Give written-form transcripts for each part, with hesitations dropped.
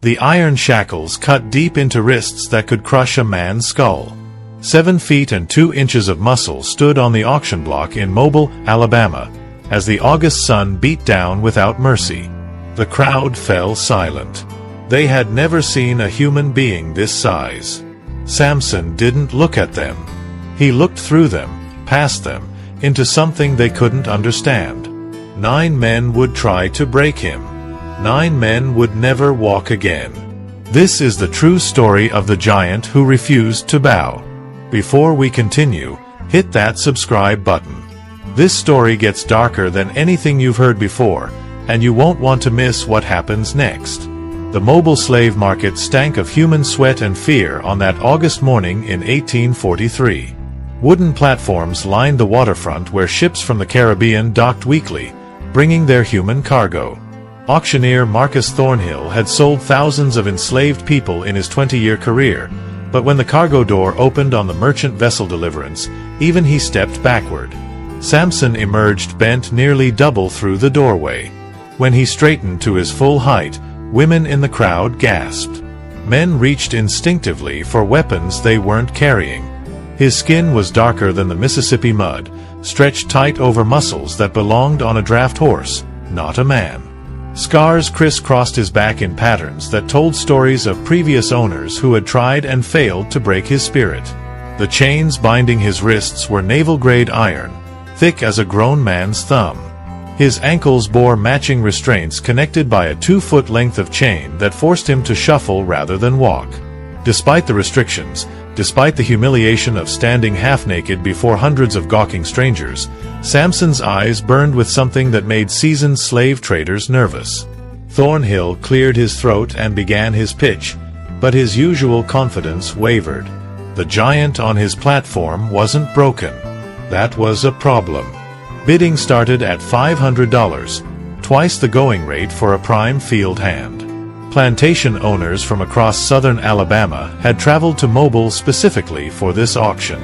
The iron shackles cut deep into wrists that could crush a man's skull. 7 feet and 2 inches of muscle stood on the auction block in Mobile, Alabama, as the August sun beat down without mercy. The crowd fell silent. They had never seen a human being this size. Samson didn't look at them. He looked through them, past them, into something they couldn't understand. 9 men would try to break him. 9 men would never walk again. This is the true story of the giant who refused to bow. Before we continue, hit that subscribe button. This story gets darker than anything you've heard before, and you won't want to miss what happens next. The mobile slave market stank of human sweat and fear on that August morning in 1843. Wooden platforms lined the waterfront where ships from the Caribbean docked weekly, bringing their human cargo. Auctioneer Marcus Thornhill had sold thousands of enslaved people in his 20-year career, but when the cargo door opened on the merchant vessel Deliverance, even he stepped backward. Samson emerged bent nearly double through the doorway. When he straightened to his full height, women in the crowd gasped. Men reached instinctively for weapons they weren't carrying. His skin was darker than the Mississippi mud, stretched tight over muscles that belonged on a draft horse, not a man. Scars crisscrossed his back in patterns that told stories of previous owners who had tried and failed to break his spirit. The chains binding his wrists were naval-grade iron, thick as a grown man's thumb. His ankles bore matching restraints connected by a 2-foot length of chain that forced him to shuffle rather than walk. Despite the restrictions, despite the humiliation of standing half-naked before hundreds of gawking strangers, Samson's eyes burned with something that made seasoned slave traders nervous. Thornhill cleared his throat and began his pitch, but his usual confidence wavered. The giant on his platform wasn't broken. That was a problem. Bidding started at $500, twice the going rate for a prime field hand. Plantation owners from across southern Alabama had traveled to Mobile specifically for this auction.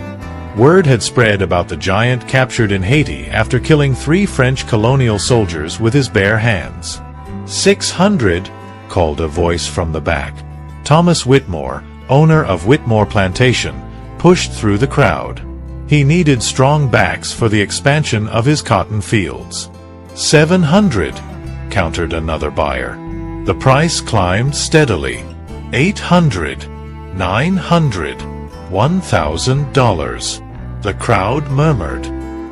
Word had spread about the giant captured in Haiti after killing 3 French colonial soldiers with his bare hands. 600, called a voice from the back. Thomas Whitmore, owner of Whitmore Plantation, pushed through the crowd. He needed strong backs for the expansion of his cotton fields. 700, countered another buyer. The price climbed steadily. 800, 900, $1,000. The crowd murmured.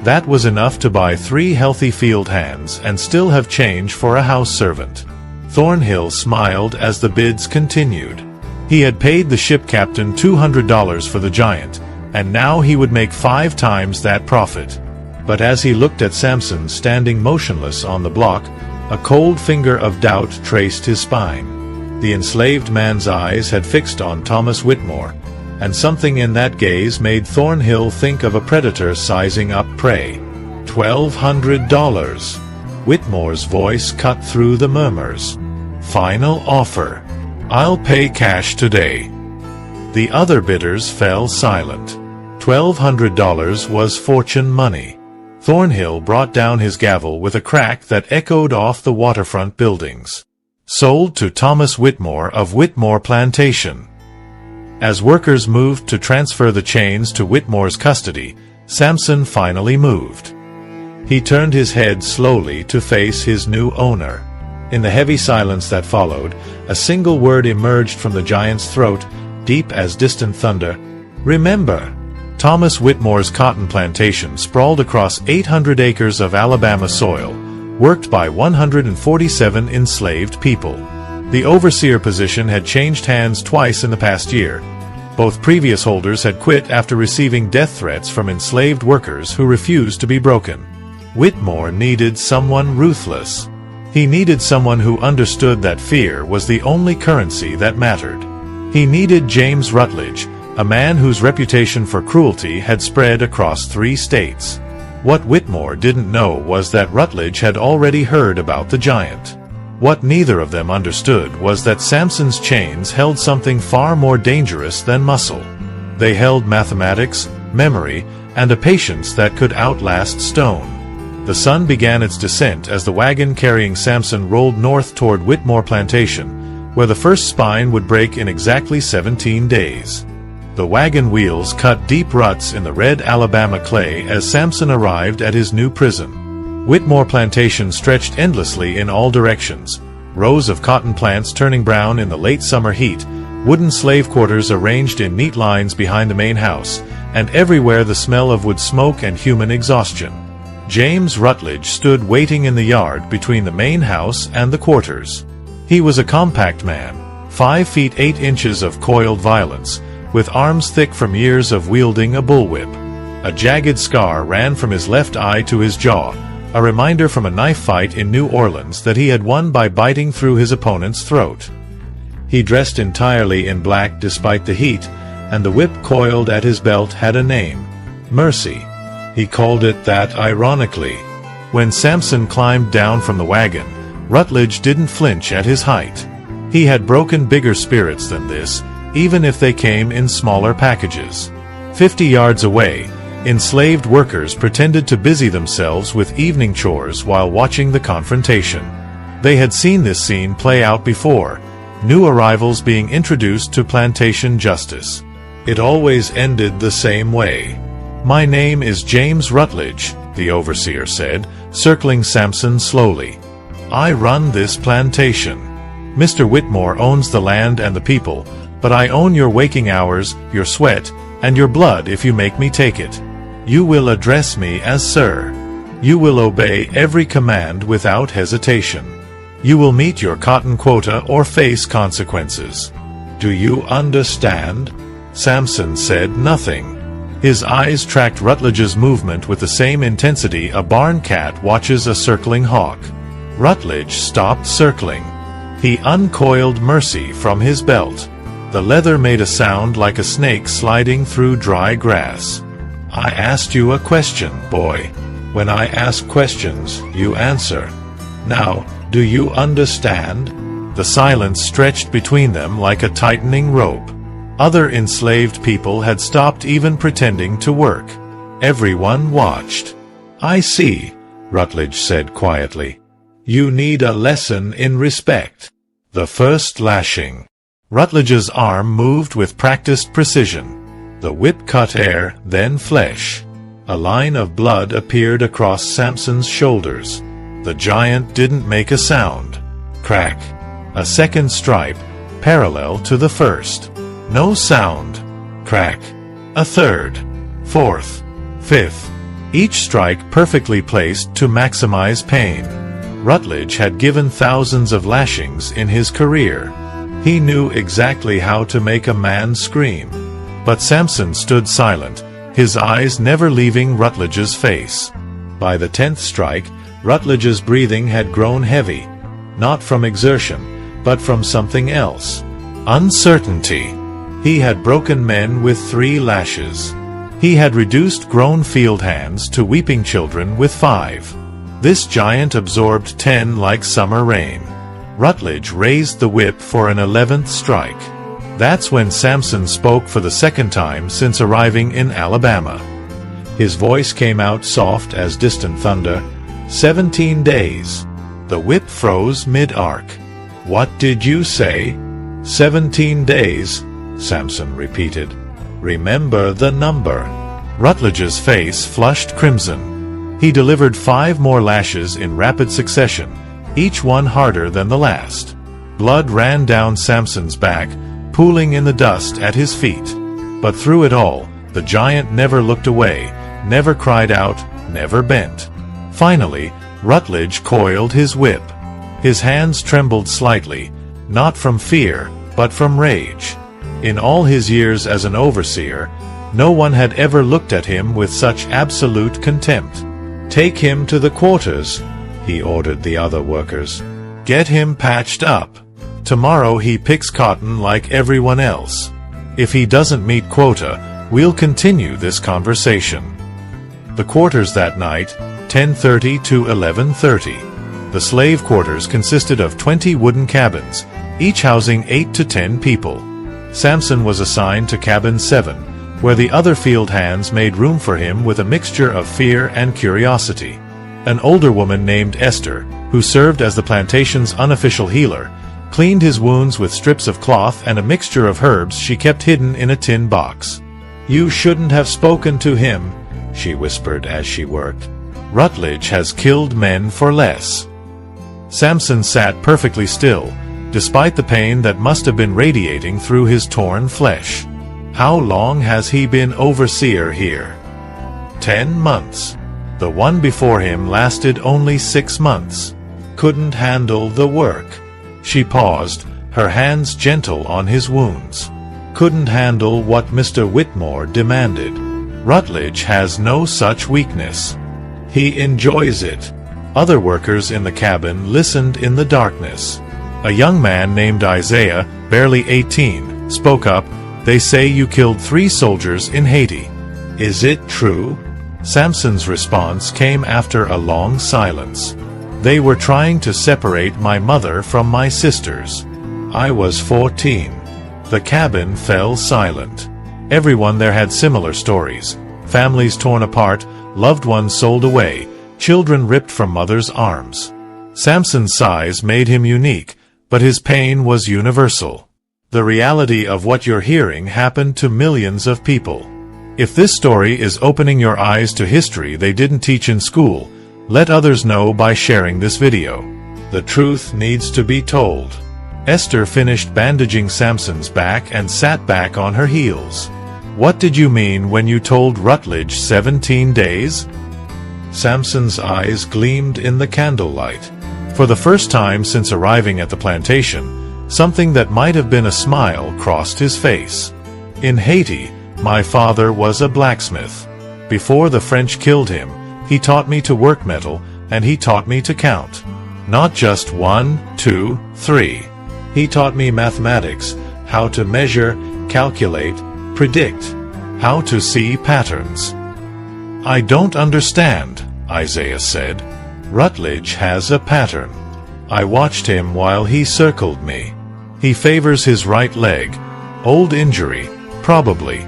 That was enough to buy 3 healthy field hands and still have change for a house servant. Thornhill smiled as the bids continued. He had paid the ship captain $200 for the giant, and now he would make 5 times that profit. But as he looked at Samson standing motionless on the block, a cold finger of doubt traced his spine. The enslaved man's eyes had fixed on Thomas Whitmore, and something in that gaze made Thornhill think of a predator sizing up prey. $1,200. Whitmore's voice cut through the murmurs. Final offer. I'll pay cash today. The other bidders fell silent. $1,200 was fortune money. Thornhill brought down his gavel with a crack that echoed off the waterfront buildings. Sold to Thomas Whitmore of Whitmore Plantation. As workers moved to transfer the chains to Whitmore's custody, Samson finally moved. He turned his head slowly to face his new owner. In the heavy silence that followed, a single word emerged from the giant's throat, deep as distant thunder. Remember. Thomas Whitmore's cotton plantation sprawled across 800 acres of Alabama soil, worked by 147 enslaved people. The overseer position had changed hands twice in the past year. Both previous holders had quit after receiving death threats from enslaved workers who refused to be broken. Whitmore needed someone ruthless. He needed someone who understood that fear was the only currency that mattered. He needed James Rutledge, a man whose reputation for cruelty had spread across 3 states. What Whitmore didn't know was that Rutledge had already heard about the giant. What neither of them understood was that Samson's chains held something far more dangerous than muscle. They held mathematics, memory, and a patience that could outlast stone. The sun began its descent as the wagon carrying Samson rolled north toward Whitmore Plantation, where the first spine would break in exactly 17 days. The wagon wheels cut deep ruts in the red Alabama clay as Samson arrived at his new prison. Whitmore plantation stretched endlessly in all directions, rows of cotton plants turning brown in the late summer heat, wooden slave quarters arranged in neat lines behind the main house, and everywhere the smell of wood smoke and human exhaustion. James Rutledge stood waiting in the yard between the main house and the quarters. He was a compact man, 5 feet 8 inches of coiled violence, with arms thick from years of wielding a bullwhip. A jagged scar ran from his left eye to his jaw, a reminder from a knife fight in New Orleans that he had won by biting through his opponent's throat. He dressed entirely in black despite the heat, and the whip coiled at his belt had a name: Mercy. He called it that ironically. When Samson climbed down from the wagon, Rutledge didn't flinch at his height. He had broken bigger spirits than this, even if they came in smaller packages. 50 yards away, enslaved workers pretended to busy themselves with evening chores while watching the confrontation. They had seen this scene play out before, new arrivals being introduced to plantation justice. It always ended the same way. "My name is James Rutledge," the overseer said, circling Samson slowly. "I run this plantation. Mr. Whitmore owns the land and the people, but I own your waking hours, your sweat, and your blood if you make me take it. You will address me as sir. You will obey every command without hesitation. You will meet your cotton quota or face consequences. Do you understand?" Samson said nothing. His eyes tracked Rutledge's movement with the same intensity a barn cat watches a circling hawk. Rutledge stopped circling. He uncoiled Mercy from his belt. The leather made a sound like a snake sliding through dry grass. "I asked you a question, boy. When I ask questions, you answer. Now, do you understand?" The silence stretched between them like a tightening rope. Other enslaved people had stopped even pretending to work. Everyone watched. "I see," Rutledge said quietly. "You need a lesson in respect." The first lashing. Rutledge's arm moved with practiced precision. The whip cut air, then flesh. A line of blood appeared across Samson's shoulders. The giant didn't make a sound. Crack. A second stripe, parallel to the first. No sound. Crack. A third. Fourth. Fifth. Each strike perfectly placed to maximize pain. Rutledge had given thousands of lashings in his career. He knew exactly how to make a man scream. But Samson stood silent, his eyes never leaving Rutledge's face. By the 10th strike, Rutledge's breathing had grown heavy, not from exertion, but from something else. Uncertainty. He had broken men with 3 lashes. He had reduced grown field hands to weeping children with 5. This giant absorbed 10 like summer rain. Rutledge raised the whip for an 11th strike. That's when Samson spoke for the second time since arriving in Alabama. His voice came out soft as distant thunder. 17 days. The whip froze mid-arc. "What did you say?" 17 days, Samson repeated. "Remember the number." Rutledge's face flushed crimson. He delivered 5 more lashes in rapid succession, each one harder than the last. Blood ran down Samson's back, pooling in the dust at his feet. But through it all, the giant never looked away, never cried out, never bent. Finally, Rutledge coiled his whip. His hands trembled slightly, not from fear, but from rage. In all his years as an overseer, no one had ever looked at him with such absolute contempt. "Take him to the quarters," he ordered the other workers. "Get him patched up. Tomorrow he picks cotton like everyone else. If he doesn't meet quota, we'll continue this conversation." The quarters that night, 10:30 to 11:30. The slave quarters consisted of 20 wooden cabins, each housing 8 to 10 people. Samson was assigned to cabin 7, where the other field hands made room for him with a mixture of fear and curiosity. An older woman named Esther, who served as the plantation's unofficial healer, cleaned his wounds with strips of cloth and a mixture of herbs she kept hidden in a tin box. "You shouldn't have spoken to him," she whispered as she worked. "Rutledge has killed men for less." Samson sat perfectly still, despite the pain that must have been radiating through his torn flesh. How long has he been overseer here? 10 months. The one before him lasted only 6 months. Couldn't handle the work. She paused, her hands gentle on his wounds. Couldn't handle what Mr. Whitmore demanded. Rutledge has no such weakness. He enjoys it. Other workers in the cabin listened in the darkness. A young man named Isaiah, barely 18, spoke up. "They say you killed 3 soldiers in Haiti. Is it true?" Samson's response came after a long silence. "They were trying to separate my mother from my sisters. I was 14. The cabin fell silent. Everyone there had similar stories. Families torn apart, loved ones sold away, children ripped from mothers' arms. Samson's size made him unique, but his pain was universal. The reality of what you're hearing happened to millions of people. If this story is opening your eyes to history they didn't teach in school, let others know by sharing this video. The truth needs to be told. Esther finished bandaging Samson's back and sat back on her heels. "What did you mean when you told Rutledge 17 days? Samson's eyes gleamed in the candlelight. For the first time since arriving at the plantation, something that might have been a smile crossed his face. "In Haiti, my father was a blacksmith. Before the French killed him, he taught me to work metal, and he taught me to count. Not just 1, 2, 3. He taught me mathematics, how to measure, calculate, predict, how to see patterns." "I don't understand," Isaiah said. "Rutledge has a pattern. I watched him while he circled me. He favors his right leg. Old injury, probably.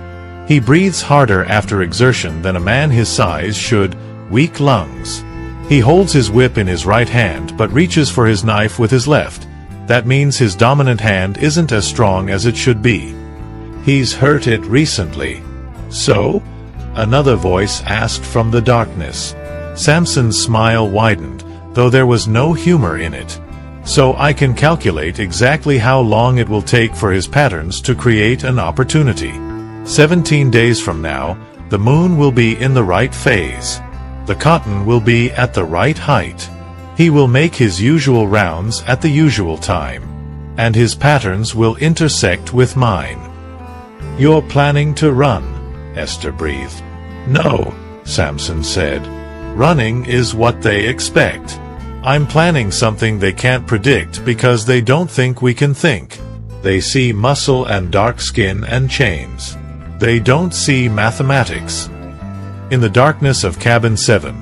He breathes harder after exertion than a man his size should, weak lungs. He holds his whip in his right hand but reaches for his knife with his left. That means his dominant hand isn't as strong as it should be. He's hurt it recently." "So?" another voice asked from the darkness. Samson's smile widened, though there was no humor in it. "So I can calculate exactly how long it will take for his patterns to create an opportunity. 17 days from now, the moon will be in the right phase. The cotton will be at the right height. He will make his usual rounds at the usual time. And his patterns will intersect with mine." "You're planning to run," Esther breathed. "No," Samson said. "Running is what they expect. I'm planning something they can't predict because they don't think we can think. They see muscle and dark skin and chains. They don't see mathematics." In the darkness of Cabin 7,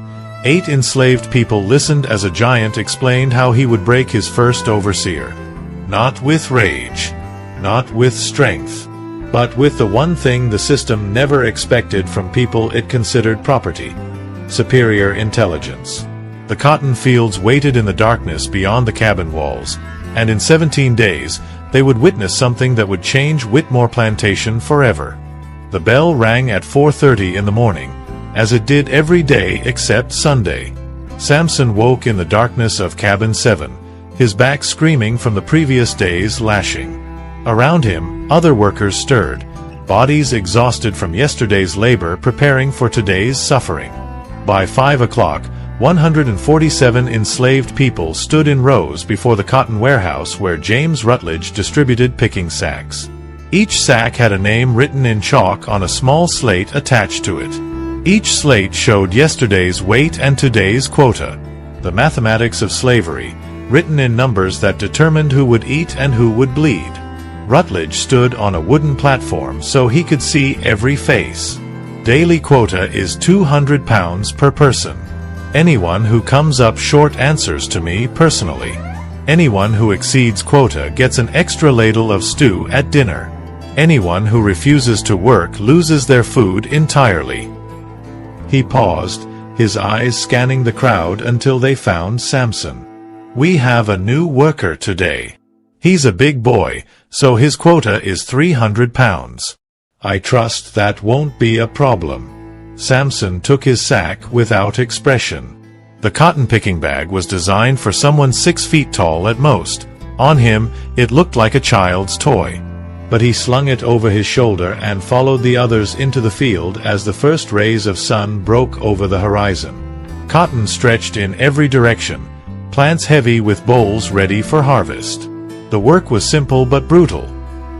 8 enslaved people listened as a giant explained how he would break his first overseer. Not with rage, not with strength, but with the one thing the system never expected from people it considered property: superior intelligence. The cotton fields waited in the darkness beyond the cabin walls, and in 17 days, they would witness something that would change Whitmore Plantation forever. The bell rang at 4:30 in the morning, as it did every day except Sunday. Samson woke in the darkness of Cabin 7, his back screaming from the previous day's lashing. Around him, other workers stirred, bodies exhausted from yesterday's labor preparing for today's suffering. By 5 o'clock, 147 enslaved people stood in rows before the cotton warehouse where James Rutledge distributed picking sacks. Each sack had a name written in chalk on a small slate attached to it. Each slate showed yesterday's weight and today's quota. The mathematics of slavery, written in numbers that determined who would eat and who would bleed. Rutledge stood on a wooden platform so he could see every face. Daily quota is 200 pounds per person. Anyone who comes up short answers to me personally. Anyone who exceeds quota gets an extra ladle of stew at dinner. Anyone who refuses to work loses their food entirely. He paused, his eyes scanning the crowd until they found Samson. "We have a new worker today." He's a big boy, so his quota is 300 pounds. I trust that won't be a problem. Samson took his sack without expression. The cotton-picking bag was designed for someone 6 feet tall at most. On him, it looked like a child's toy. But he slung it over his shoulder and followed the others into the field as the first rays of sun broke over the horizon. Cotton stretched in every direction, plants heavy with bowls ready for harvest. The work was simple but brutal.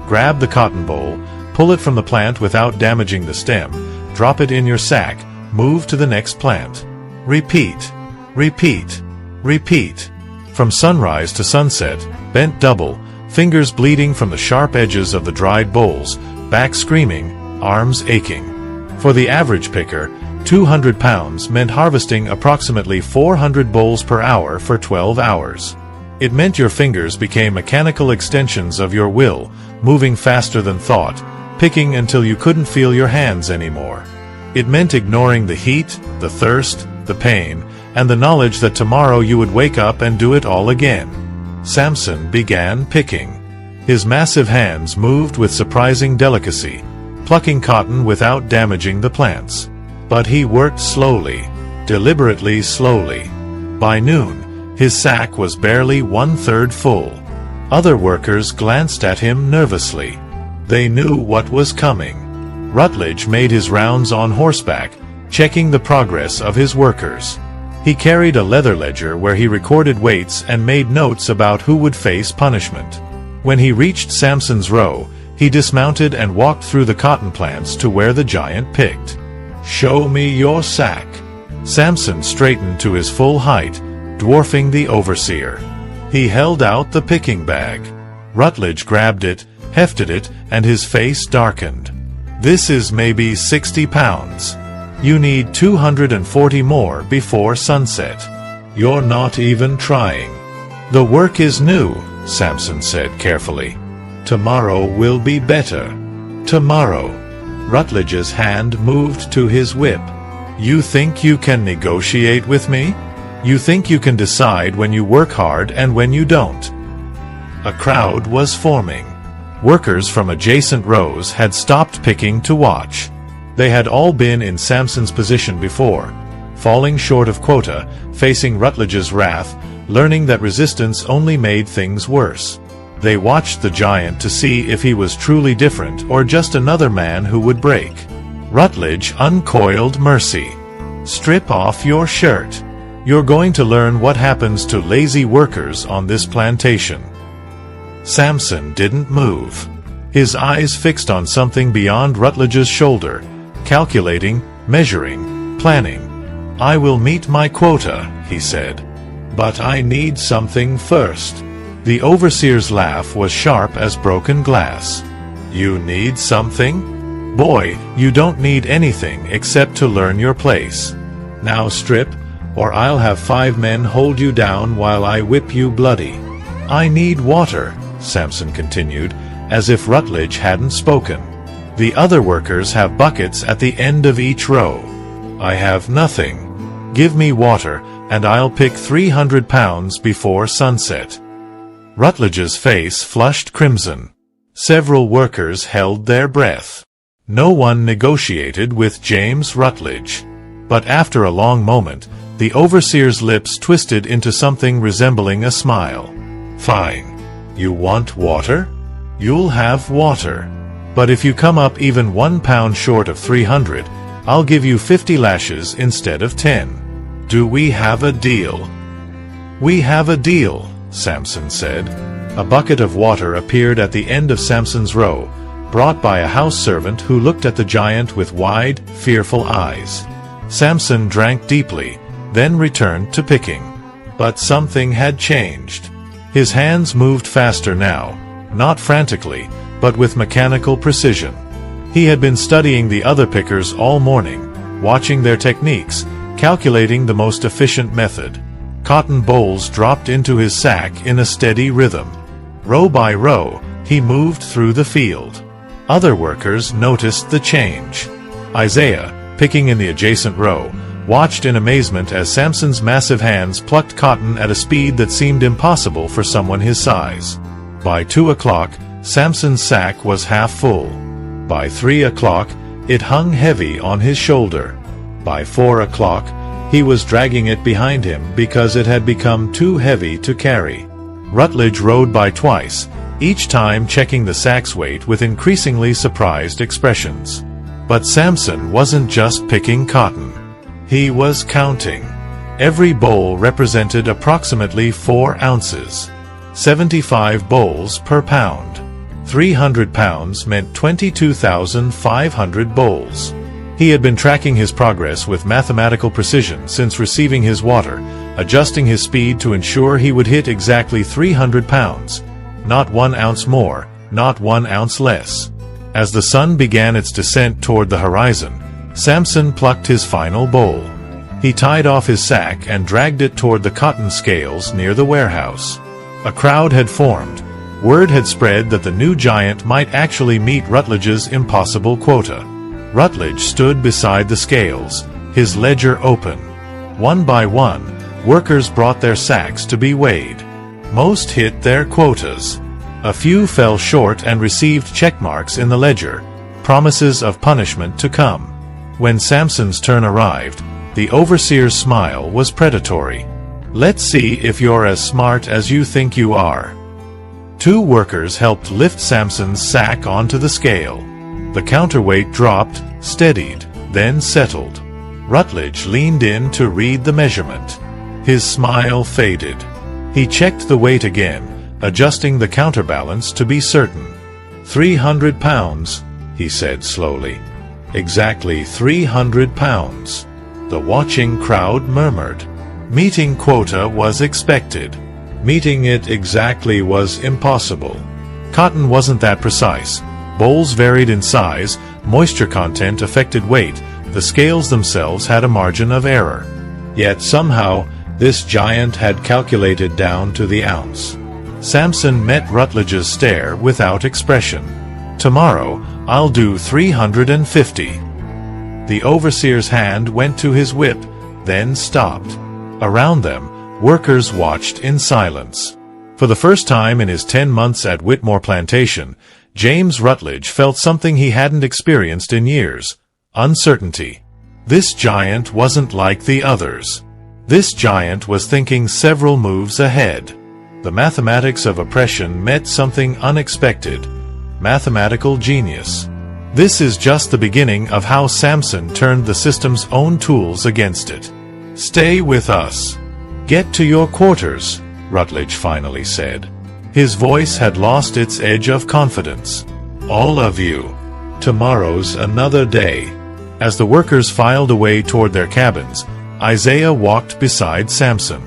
Grab the cotton boll, pull it from the plant without damaging the stem, drop it in your sack, move to the next plant. Repeat, repeat, repeat. From sunrise to sunset, bent double, fingers bleeding from the sharp edges of the dried bowls, back screaming, arms aching. For the average picker, 200 pounds meant harvesting approximately 400 bowls per hour for 12 hours. It meant your fingers became mechanical extensions of your will, moving faster than thought, picking until you couldn't feel your hands anymore. It meant ignoring the heat, the thirst, the pain, and the knowledge that tomorrow you would wake up and do it all again. Samson began picking. His massive hands moved with surprising delicacy, plucking cotton without damaging the plants. But he worked slowly, deliberately slowly. By noon, his sack was barely 1/3 full. Other workers glanced at him nervously. They knew what was coming. Rutledge made his rounds on horseback, checking the progress of his workers. He carried a leather ledger where he recorded weights and made notes about who would face punishment. When he reached Samson's row, he dismounted and walked through the cotton plants to where the giant picked. "Show me your sack." Samson straightened to his full height, dwarfing the overseer. He held out the picking bag. Rutledge grabbed it, hefted it, and his face darkened. "This is maybe 60 pounds. You need 240 more before sunset. You're not even trying." "The work is new," Samson said carefully. "Tomorrow will be better. Tomorrow." Rutledge's hand moved to his whip. "You think you can negotiate with me? You think you can decide when you work hard and when you don't?" A crowd was forming. Workers from adjacent rows had stopped picking to watch. They had all been in Samson's position before, falling short of quota, facing Rutledge's wrath, learning that resistance only made things worse. They watched the giant to see if he was truly different or just another man who would break. Rutledge uncoiled mercy. "Strip off your shirt. You're going to learn what happens to lazy workers on this plantation." Samson didn't move. His eyes fixed on something beyond Rutledge's shoulder, calculating, measuring, planning. "I will meet my quota," he said. "But I need something first." The overseer's laugh was sharp as broken glass. "You need something? Boy, you don't need anything except to learn your place. Now strip, or I'll have 5 men hold you down while I whip you bloody." "I need water," Samson continued, as if Rutledge hadn't spoken. "The other workers have buckets at the end of each row. I have nothing. Give me water, and I'll pick 300 pounds before sunset." Rutledge's face flushed crimson. Several workers held their breath. No one negotiated with James Rutledge. But after a long moment, the overseer's lips twisted into something resembling a smile. "Fine. You want water? You'll have water. But if you come up even 1 pound short of 300, I'll give you 50 lashes instead of 10. Do we have a deal?" "We have a deal," Samson said. A bucket of water appeared at the end of Samson's row, brought by a house servant who looked at the giant with wide, fearful eyes. Samson drank deeply, then returned to picking. But something had changed. His hands moved faster now, not frantically, but with mechanical precision. He had been studying the other pickers all morning, watching their techniques, calculating the most efficient method. Cotton bolls dropped into his sack in a steady rhythm. Row by row, he moved through the field. Other workers noticed the change. Isaiah, picking in the adjacent row, watched in amazement as Samson's massive hands plucked cotton at a speed that seemed impossible for someone his size. By 2 o'clock, Samson's sack was half full. By 3 o'clock, it hung heavy on his shoulder. By 4 o'clock, he was dragging it behind him because it had become too heavy to carry. Rutledge rode by twice, each time checking the sack's weight with increasingly surprised expressions. But Samson wasn't just picking cotton. He was counting. Every bowl represented approximately 4 ounces. 75 bowls per pound. 300 pounds meant 22,500 bowls. He had been tracking his progress with mathematical precision since receiving his water, adjusting his speed to ensure he would hit exactly 300 pounds. Not 1 ounce more, not 1 ounce less. As the sun began its descent toward the horizon, Samson plucked his final bowl. He tied off his sack and dragged it toward the cotton scales near the warehouse. A crowd had formed. Word had spread that the new giant might actually meet Rutledge's impossible quota. Rutledge stood beside the scales, his ledger open. One by one, workers brought their sacks to be weighed. Most hit their quotas. A few fell short and received check marks in the ledger, promises of punishment to come. When Samson's turn arrived, the overseer's smile was predatory. "Let's see if you're as smart as you think you are." 2 workers helped lift Samson's sack onto the scale. The counterweight dropped, steadied, then settled. Rutledge leaned in to read the measurement. His smile faded. He checked the weight again, adjusting the counterbalance to be certain. 300 pounds, he said slowly. Exactly 300 pounds. The watching crowd murmured. Meeting quota was expected. Meeting it exactly was impossible. Cotton wasn't that precise. Bowls varied in size, moisture content affected weight, the scales themselves had a margin of error. Yet somehow, this giant had calculated down to the ounce. Samson met Rutledge's stare without expression. "Tomorrow, I'll do 350. The overseer's hand went to his whip, then stopped. Around them, workers watched in silence. For the first time in his 10 months at Whitmore Plantation, James Rutledge felt something he hadn't experienced in years: uncertainty. This giant wasn't like the others. This giant was thinking several moves ahead. The mathematics of oppression met something unexpected: mathematical genius. This is just the beginning of how Samson turned the system's own tools against it. "Stay with us. Get to your quarters," Rutledge finally said. His voice had lost its edge of confidence. "All of you. Tomorrow's another day." As the workers filed away toward their cabins, Isaiah walked beside Samson.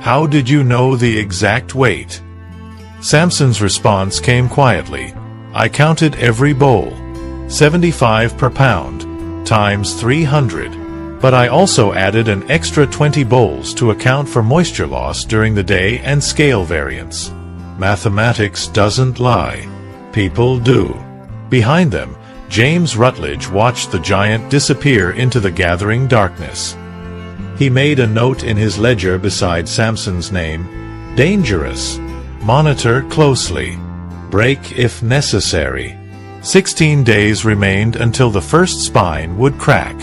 "How did you know the exact weight?" Samson's response came quietly. "I counted every bowl. 75 per pound, times 300. But I also added an extra 20 bowls to account for moisture loss during the day and scale variance. Mathematics doesn't lie. People do." Behind them, James Rutledge watched the giant disappear into the gathering darkness. He made a note in his ledger beside Samson's name: "Dangerous. Monitor closely. Break if necessary." 16 days remained until the first spine would crack.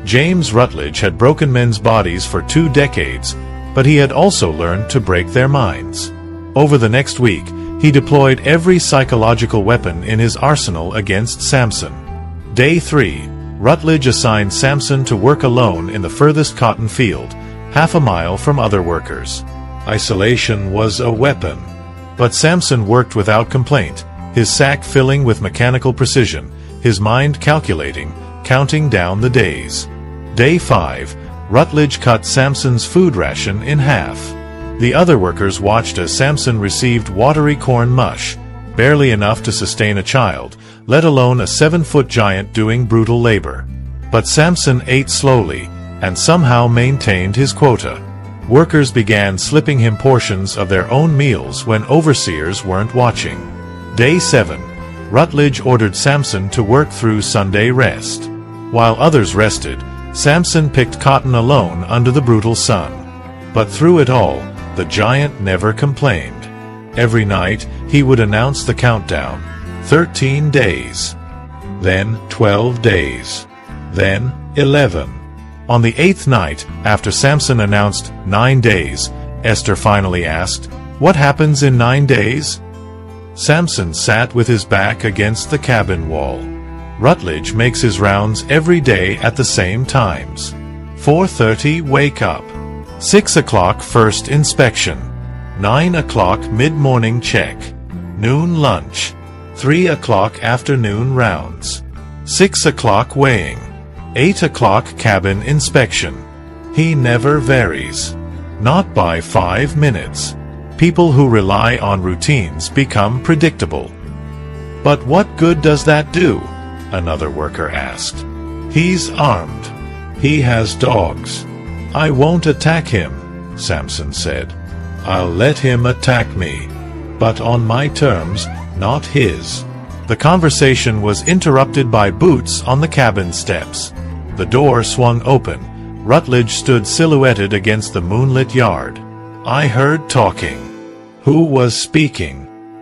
James Rutledge had broken men's bodies for 2 decades, but he had also learned to break their minds. Over the next week, he deployed every psychological weapon in his arsenal against Samson. Day 3, Rutledge assigned Samson to work alone in the furthest cotton field, half a mile from other workers. Isolation was a weapon. But Samson worked without complaint, his sack filling with mechanical precision, his mind calculating, counting down the days. Day 5, Rutledge cut Samson's food ration in half. The other workers watched as Samson received watery corn mush, barely enough to sustain a child, let alone a 7-foot giant doing brutal labor. But Samson ate slowly, and somehow maintained his quota. Workers began slipping him portions of their own meals when overseers weren't watching. Day 7, Rutledge ordered Samson to work through Sunday rest. While others rested, Samson picked cotton alone under the brutal sun. But through it all, the giant never complained. Every night, he would announce the countdown. 13 days. Then 12 days. Then 11. On the 8th night, after Samson announced 9 days, Esther finally asked, "What happens in 9 days?" Samson sat with his back against the cabin wall. Rutledge makes his rounds every day at the same times. 4:30 wake up. 6 o'clock first inspection. 9 o'clock mid-morning check. Noon lunch. 3 o'clock afternoon rounds. 6 o'clock weighing. 8 o'clock cabin inspection. He never varies. Not by 5 minutes. People who rely on routines become predictable. "But what good does that do?" another worker asked. "He's armed. He has dogs." "I won't attack him," Samson said. "I'll let him attack me. But on my terms, not his." The conversation was interrupted by boots on the cabin steps. The door swung open. Rutledge stood silhouetted against the moonlit yard. "I heard talking." "Who was speaking?"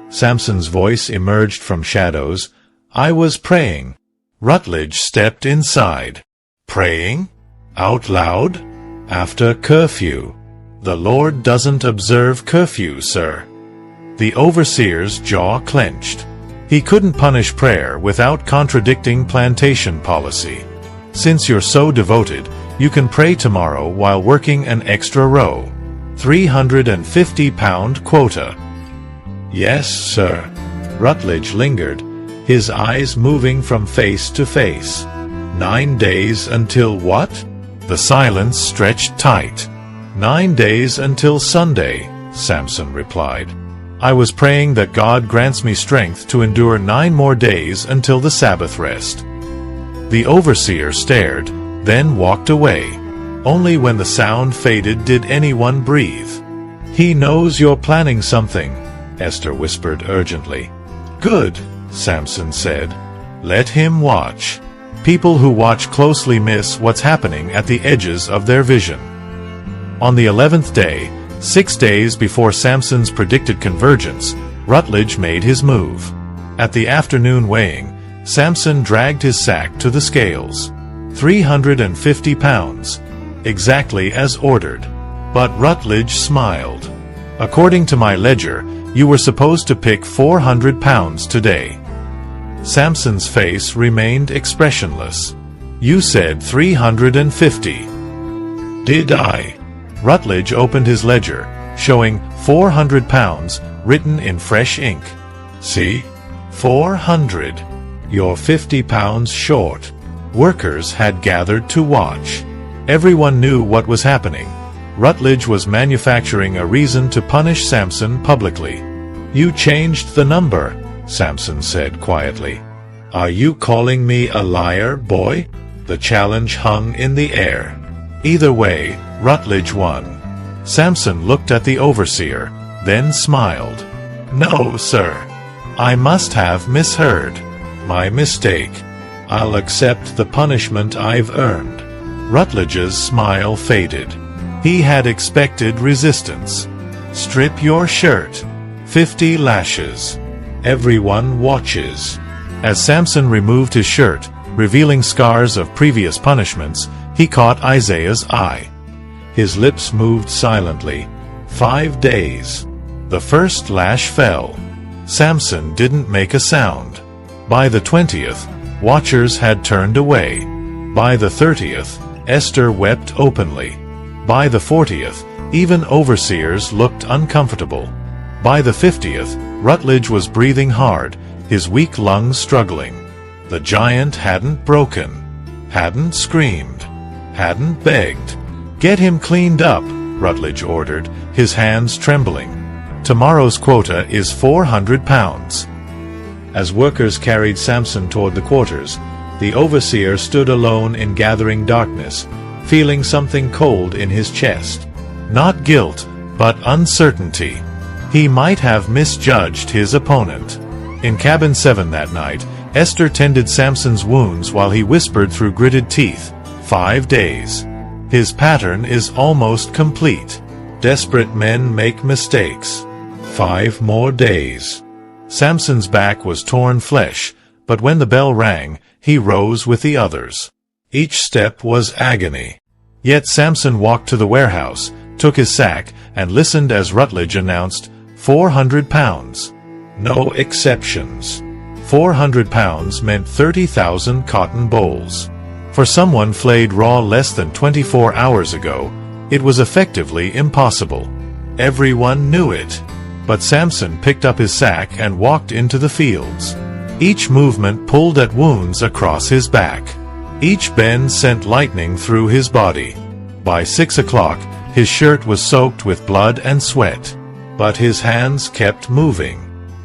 Samson's voice emerged from shadows. "I was praying." Rutledge stepped inside. "Praying? Out loud? After curfew?" "The Lord doesn't observe curfew, sir." The overseer's jaw clenched. He couldn't punish prayer without contradicting plantation policy. "Since you're so devoted, you can pray tomorrow while working an extra row. 350-pound quota." "Yes, sir." Rutledge lingered, his eyes moving from face to face. 9 days until what? The silence stretched tight. 9 days until Sunday, Samson replied. "I was praying that God grants me strength to endure 9 more days until the Sabbath rest." The overseer stared, then walked away. Only when the sound faded did anyone breathe. "He knows you're planning something," Esther whispered urgently. "Good," Samson said. "Let him watch." People who watch closely miss what's happening at the edges of their vision. On the 11th day, 6 days before Samson's predicted convergence, Rutledge made his move. At the afternoon weighing, Samson dragged his sack to the scales. 350 pounds. Exactly as ordered. But Rutledge smiled. "According to my ledger, you were supposed to pick 400 pounds today." Samson's face remained expressionless. "You said 350. "Did I?" Rutledge opened his ledger, showing 400 pounds written in fresh ink. "See? 400. You're 50 pounds short." Workers had gathered to watch. Everyone knew what was happening. Rutledge was manufacturing a reason to punish Samson publicly. "You changed the number," Samson said quietly. "Are you calling me a liar, boy?" The challenge hung in the air. Either way, Rutledge won. Samson looked at the overseer, then smiled. "No, sir. I must have misheard. My mistake. I'll accept the punishment I've earned." Rutledge's smile faded. He had expected resistance. "Strip your shirt. 50 lashes. Everyone watches." As Samson removed his shirt, revealing scars of previous punishments, he caught Isaiah's eye. His lips moved silently. 5 days. The first lash fell. Samson didn't make a sound. By the 20th, watchers had turned away. By the 30th, Esther wept openly. By the 40th, even overseers looked uncomfortable. By the 50th, Rutledge was breathing hard, his weak lungs struggling. The giant hadn't broken, hadn't screamed, hadn't begged. "Get him cleaned up," Rutledge ordered, his hands trembling. "Tomorrow's quota is 400 pounds. As workers carried Samson toward the quarters, the overseer stood alone in gathering darkness, feeling something cold in his chest. Not guilt, but uncertainty. He might have misjudged his opponent. In cabin 7 that night, Esther tended Samson's wounds while he whispered through gritted teeth, 5 days. His pattern is almost complete. Desperate men make mistakes. 5 more days. Samson's back was torn flesh, but when the bell rang, he rose with the others. Each step was agony. Yet Samson walked to the warehouse, took his sack, and listened as Rutledge announced, 400 pounds. No exceptions. 400 pounds meant 30,000 cotton bolls. For someone flayed raw less than 24 hours ago, it was effectively impossible. Everyone knew it. But Samson picked up his sack and walked into the fields. Each movement pulled at wounds across his back. Each bend sent lightning through his body. By 6 o'clock, his shirt was soaked with blood and sweat. But his hands kept moving.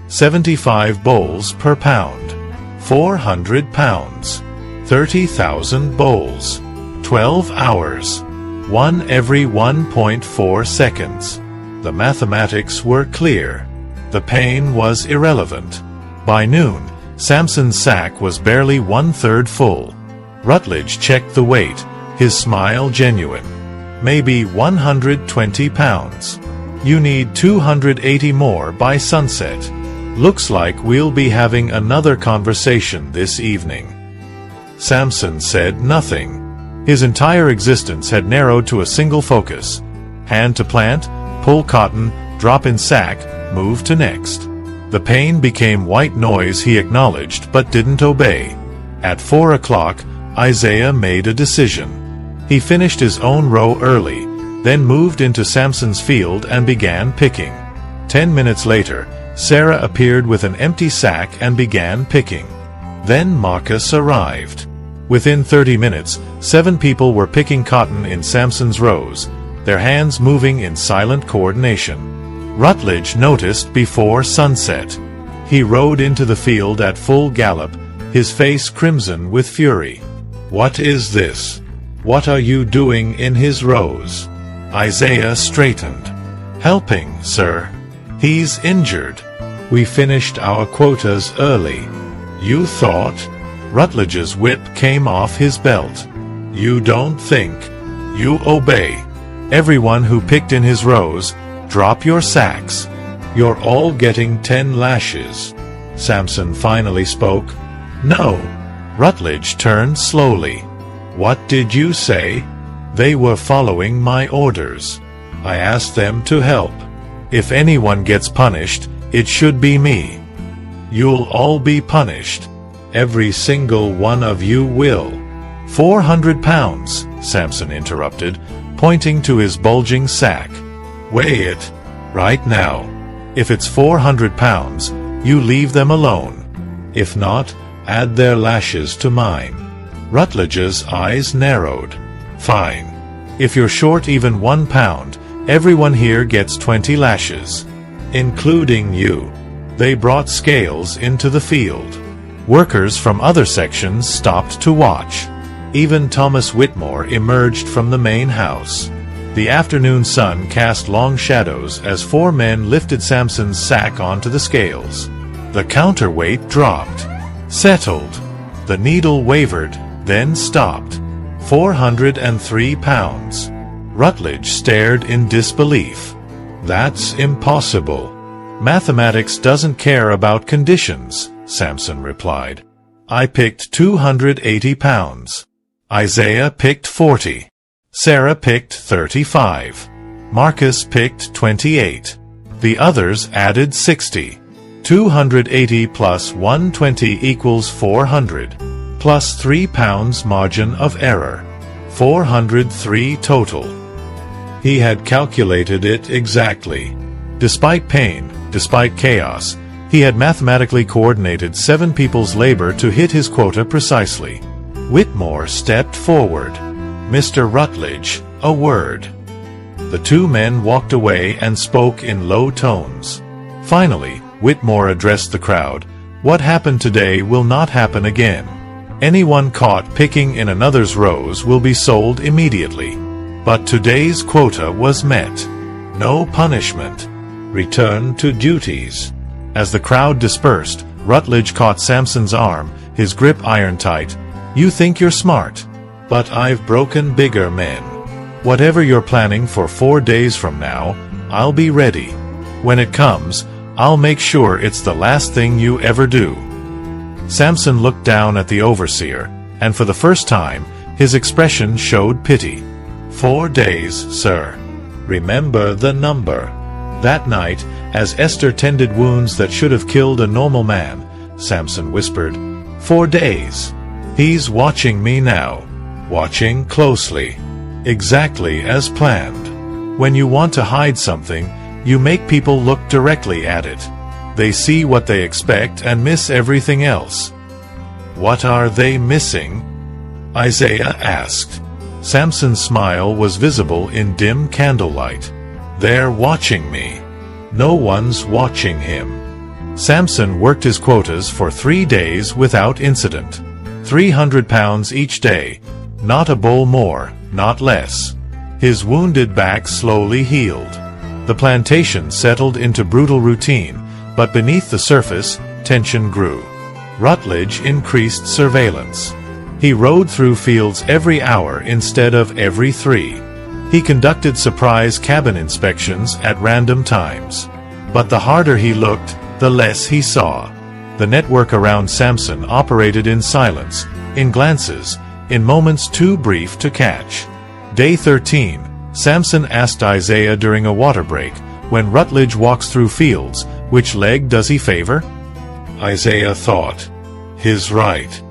75 bowls per pound. 400 pounds. 30,000 bowls. 12 hours. 1 every 1.4 seconds. The mathematics were clear. The pain was irrelevant. By noon, Samson's sack was barely 1/3 full. Rutledge checked the weight, his smile genuine. Maybe 120 pounds. You need 280 more by sunset. Looks like we'll be having another conversation this evening. Samson said nothing. His entire existence had narrowed to a single focus. Hand to plant, pull cotton, drop in sack, move to next. The pain became white noise he acknowledged but didn't obey. At 4 o'clock, Isaiah made a decision. He finished his own row early, then moved into Samson's field and began picking. 10 minutes later, Sarah appeared with an empty sack and began picking. Then Marcus arrived. Within 30 minutes, 7 people were picking cotton in Samson's rows, their hands moving in silent coordination. Rutledge noticed before sunset. He rode into the field at full gallop, his face crimson with fury. "What is this? What are you doing in his rows?" Isaiah straightened. "Helping, sir. He's injured. We finished our quotas early." "You thought?" Rutledge's whip came off his belt. "You don't think. You obey. Everyone who picked in his rows, drop your sacks. You're all getting 10 lashes." Samson finally spoke. "No." Rutledge turned slowly. "What did you say?" "They were following my orders. I asked them to help. If anyone gets punished, it should be me." "You'll all be punished. Every single one of you will." 400 pounds, Samson interrupted, pointing to his bulging sack. "Weigh it. Right now. If it's 400 pounds, you leave them alone. If not, add their lashes to mine." Rutledge's eyes narrowed. "Fine. If you're short even 1 pound, everyone here gets 20 lashes. Including you." They brought scales into the field. Workers from other sections stopped to watch. Even Thomas Whitmore emerged from the main house. The afternoon sun cast long shadows as 4 men lifted Samson's sack onto the scales. The counterweight dropped. Settled. The needle wavered, then stopped. 403 pounds. Rutledge stared in disbelief. "That's impossible." "Mathematics doesn't care about conditions," Samson replied. "I picked 280 pounds. Isaiah picked 40. Sarah picked 35. Marcus picked 28. The others added 60. 280 plus 120 equals 400. Plus 3 pounds margin of error. 403 total. He had calculated it exactly. Despite pain, despite chaos, he had mathematically coordinated 7 people's labor to hit his quota precisely. Whitmore stepped forward. "Mr. Rutledge, a word." The 2 men walked away and spoke in low tones. Finally, Whitmore addressed the crowd. "What happened today will not happen again. Anyone caught picking in another's rows will be sold immediately. But today's quota was met. No punishment. Return to duties." As the crowd dispersed, Rutledge caught Samson's arm, his grip iron-tight. "You think you're smart. But I've broken bigger men. Whatever you're planning for 4 days from now, I'll be ready." When it comes, I'll make sure it's the last thing you ever do." Samson looked down at the overseer, and for the first time, his expression showed pity. "4 days, sir. Remember the number." That night, as Esther tended wounds that should have killed a normal man, Samson whispered, "4 days. He's watching me now. Watching closely. Exactly as planned. When you want to hide something, you make people look directly at it. They see what they expect and miss everything else." "What are they missing?" Isaiah asked. Samson's smile was visible in dim candlelight. "They're watching me. No one's watching him." Samson worked his quotas for 3 days without incident. 300 pounds each day. Not a bowl more, not less. His wounded back slowly healed. The plantation settled into brutal routine, but beneath the surface, tension grew. Rutledge increased surveillance. He rode through fields every hour instead of every 3. He conducted surprise cabin inspections at random times. But the harder he looked, the less he saw. The network around Samson operated in silence, in glances, in moments too brief to catch. Day 13, Samson asked Isaiah during a water break, "When Rutledge walks through fields, which leg does he favor?" Isaiah thought. "His right."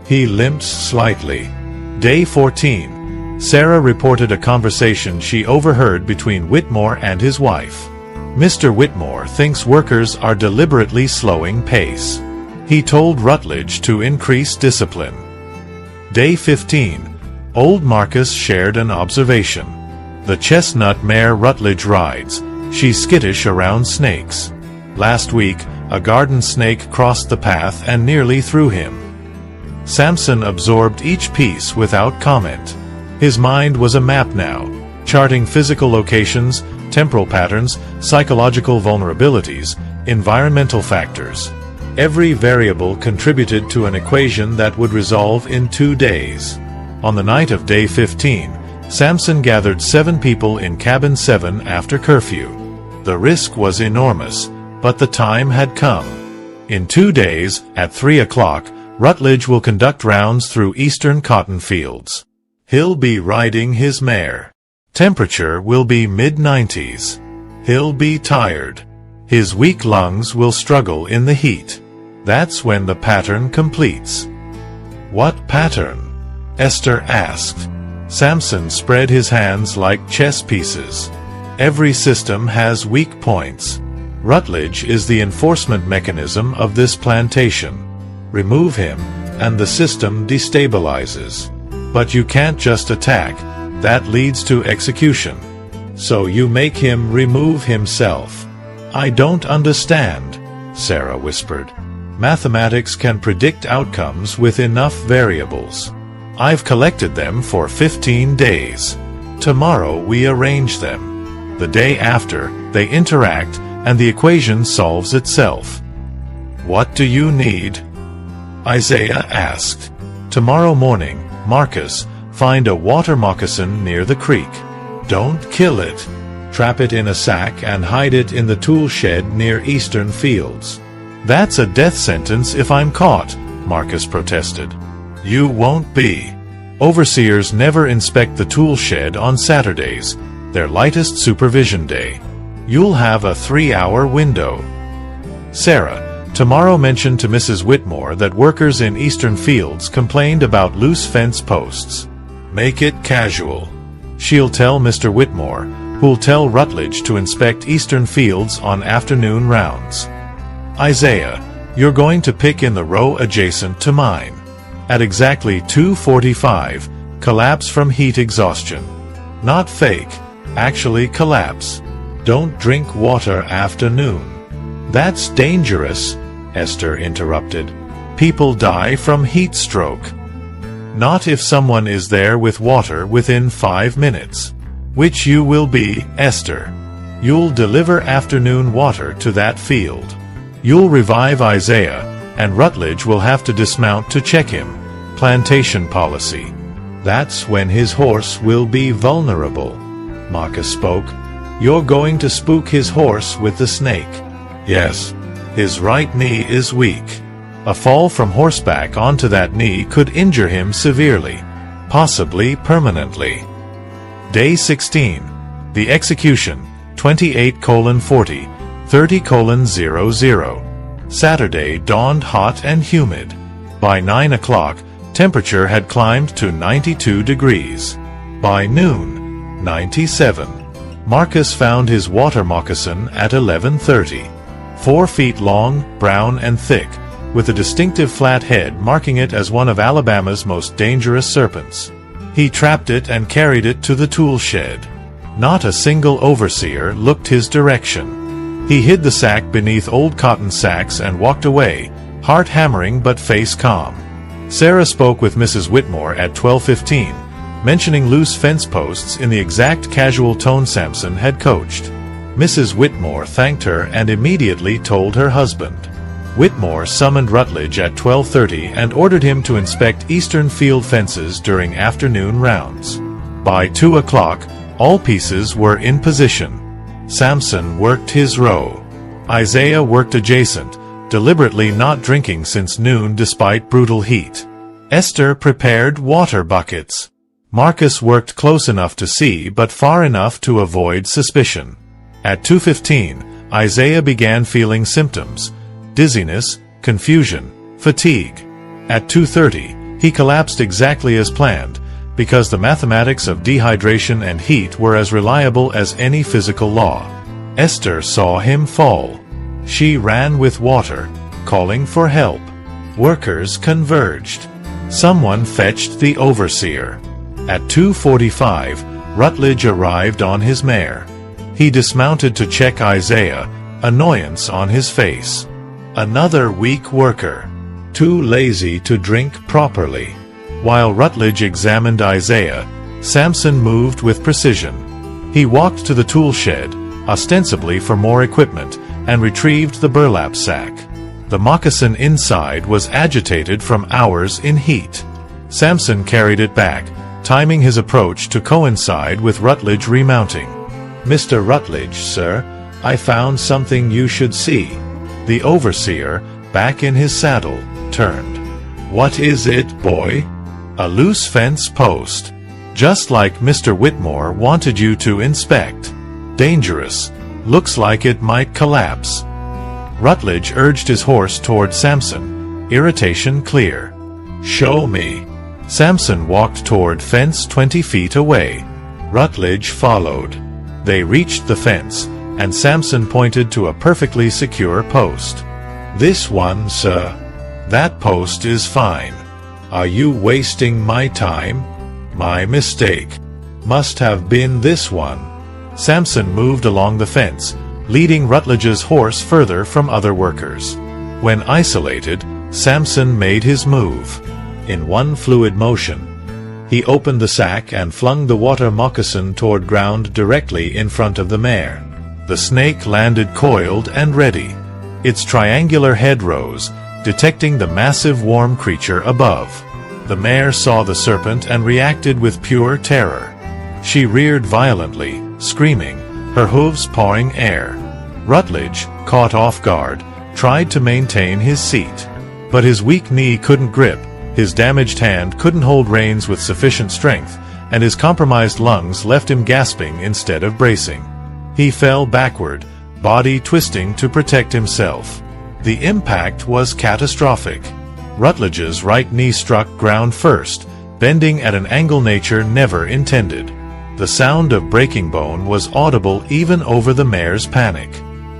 He limped slightly. Day 14, Sarah reported a conversation she overheard between Whitmore and his wife. "Mr. Whitmore thinks workers are deliberately slowing pace. He told Rutledge to increase discipline." Day 15, old Marcus shared an observation. "The chestnut mare Rutledge rides, she's skittish around snakes. Last week, a garden snake crossed the path and nearly threw him." Samson absorbed each piece without comment. His mind was a map now, charting physical locations, temporal patterns, psychological vulnerabilities, environmental factors. Every variable contributed to an equation that would resolve in 2 days. On the night of day 15, Samson gathered 7 people in cabin 7 after curfew. The risk was enormous, but the time had come. In 2 days, at 3 o'clock, Rutledge will conduct rounds through eastern cotton fields. He'll be riding his mare. Temperature will be mid-90s. He'll be tired. His weak lungs will struggle in the heat. That's when the pattern completes. "What pattern?" Esther asked. Samson spread his hands like chess pieces. "Every system has weak points. Rutledge is the enforcement mechanism of this plantation. Remove him, and the system destabilizes. But you can't just attack. That leads to execution. So you make him remove himself." "I don't understand," Sarah whispered. "Mathematics can predict outcomes with enough variables. I've collected them for 15 days. Tomorrow we arrange them. The day after, they interact, and the equation solves itself." "What do you need?" Isaiah asked. "Tomorrow morning, Marcus, find a water moccasin near the creek. Don't kill it. Trap it in a sack and hide it in the tool shed near eastern fields." "That's a death sentence if I'm caught," Marcus protested. "You won't be. Overseers never inspect the tool shed on Saturdays, their lightest supervision day. You'll have a 3-hour window." Sarah, tomorrow mentioned to Mrs. Whitmore that workers in eastern fields complained about loose fence posts. "Make it casual." She'll tell Mr. Whitmore, who'll tell Rutledge to inspect eastern fields on afternoon rounds. "Isaiah, you're going to pick in the row adjacent to mine. At exactly 2:45, collapse from heat exhaustion. Not fake, actually collapse. Don't drink water after noon." "That's dangerous," Esther interrupted. "People die from heat stroke." "Not if someone is there with water within 5 minutes. Which you will be, Esther. You'll deliver afternoon water to that field. You'll revive Isaiah, and Rutledge will have to dismount to check him. Plantation policy. That's when his horse will be vulnerable." Marcus spoke. You're going to spook his horse with the snake. Yes. His right knee is weak. A fall from horseback onto that knee could injure him severely, possibly permanently. Day 16. The execution, 28:40, 30:00. Saturday dawned hot and humid. By 9 o'clock, temperature had climbed to 92 degrees. By noon, 97. Marcus found his water moccasin at 11:30. 4 feet long, brown and thick, with a distinctive flat head marking it as one of Alabama's most dangerous serpents. He trapped it and carried it to the tool shed. Not a single overseer looked his direction. He hid the sack beneath old cotton sacks and walked away, heart hammering but face calm. Sarah spoke with Mrs. Whitmore at 12:15, mentioning loose fence posts in the exact casual tone Samson had coached. Mrs. Whitmore thanked her and immediately told her husband. Whitmore summoned Rutledge at 12:30 and ordered him to inspect eastern field fences during afternoon rounds. By 2 o'clock, all pieces were in position. Samson worked his row. Isaiah worked adjacent, deliberately not drinking since noon despite brutal heat. Esther prepared water buckets. Marcus worked close enough to see but far enough to avoid suspicion. At 2:15, Isaiah began feeling symptoms: dizziness, confusion, fatigue. At 2:30, he collapsed exactly as planned, because the mathematics of dehydration and heat were as reliable as any physical law. Esther saw him fall. She ran with water, calling for help. Workers converged. Someone fetched the overseer. At 2:45, Rutledge arrived on his mare. He dismounted to check Isaiah, annoyance on his face. Another weak worker. Too lazy to drink properly. While Rutledge examined Isaiah, Samson moved with precision. He walked to the tool shed, ostensibly for more equipment, and retrieved the burlap sack. The moccasin inside was agitated from hours in heat. Samson carried it back, timing his approach to coincide with Rutledge remounting. "Mr. Rutledge, sir, I found something you should see." The overseer, back in his saddle, turned. "What is it, boy?" "A loose fence post. Just like Mr. Whitmore wanted you to inspect. Dangerous. Looks like it might collapse." Rutledge urged his horse toward Samson, irritation clear. "Show me." Samson walked toward fence 20 feet away. Rutledge followed. They reached the fence, and Samson pointed to a perfectly secure post. "This one, sir." "That post is fine." "Are you wasting my time?" "My mistake. Must have been this one." Samson moved along the fence, leading Rutledge's horse further from other workers. When isolated, Samson made his move. In one fluid motion, he opened the sack and flung the water moccasin toward ground directly in front of the mare. The snake landed coiled and ready. Its triangular head rose, detecting the massive warm creature above. The mare saw the serpent and reacted with pure terror. She reared violently, screaming, her hooves pawing air. Rutledge, caught off guard, tried to maintain his seat. But his weak knee couldn't grip, his damaged hand couldn't hold reins with sufficient strength, and his compromised lungs left him gasping instead of bracing. He fell backward, body twisting to protect himself. The impact was catastrophic. Rutledge's right knee struck ground first, bending at an angle nature never intended. The sound of breaking bone was audible even over the mare's panic.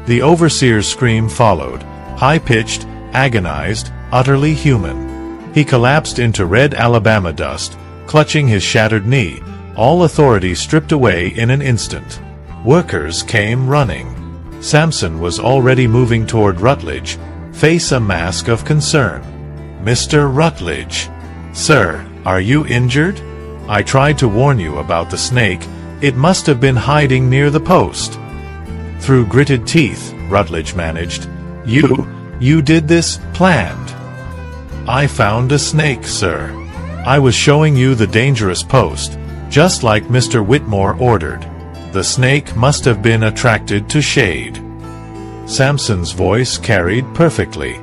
The overseer's scream followed, high-pitched, agonized, utterly human. He collapsed into red Alabama dust, clutching his shattered knee, all authority stripped away in an instant. Workers came running. Samson was already moving toward Rutledge, face a mask of concern. "Mr. Rutledge." "Sir, are you injured? I tried to warn you about the snake. It must have been hiding near the post." Through gritted teeth, Rutledge managed. You did this, planned." "I found a snake, sir. I was showing you the dangerous post, just like Mr. Whitmore ordered." The snake must have been attracted to shade. Samson's voice carried perfectly.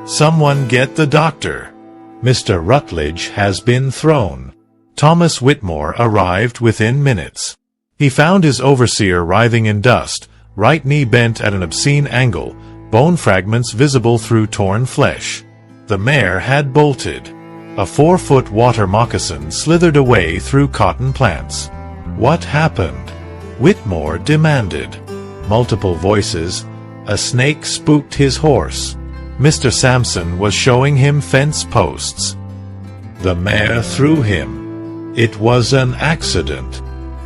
Someone get the doctor. Mr. Rutledge has been thrown. Thomas Whitmore arrived within minutes. He found his overseer writhing in dust, right knee bent at an obscene angle, bone fragments visible through torn flesh. The mare had bolted. A 4-foot water moccasin slithered away through cotton plants. What happened? Whitmore demanded. Multiple voices. A snake spooked his horse. Mr. Samson was showing him fence posts. The mare threw him. It was an accident.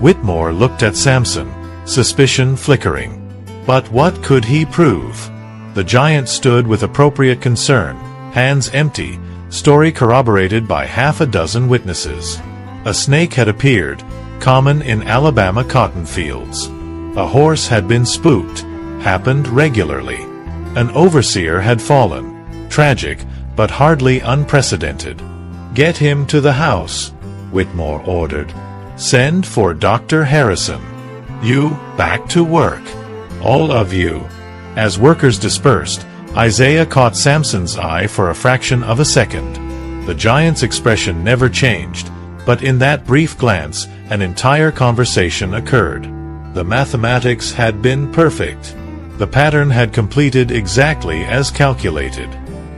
Whitmore looked at Samson, suspicion flickering. But what could he prove? The giant stood with appropriate concern, hands empty, story corroborated by half a dozen witnesses. A snake had appeared, common in Alabama cotton fields. A horse had been spooked, happened regularly. An overseer had fallen, tragic, but hardly unprecedented. Get him to the house, Whitmore ordered. Send for Dr. Harrison. You, back to work. All of you. As workers dispersed, Isaiah caught Samson's eye for a fraction of a second. The giant's expression never changed, but in that brief glance, an entire conversation occurred. The mathematics had been perfect. The pattern had completed exactly as calculated.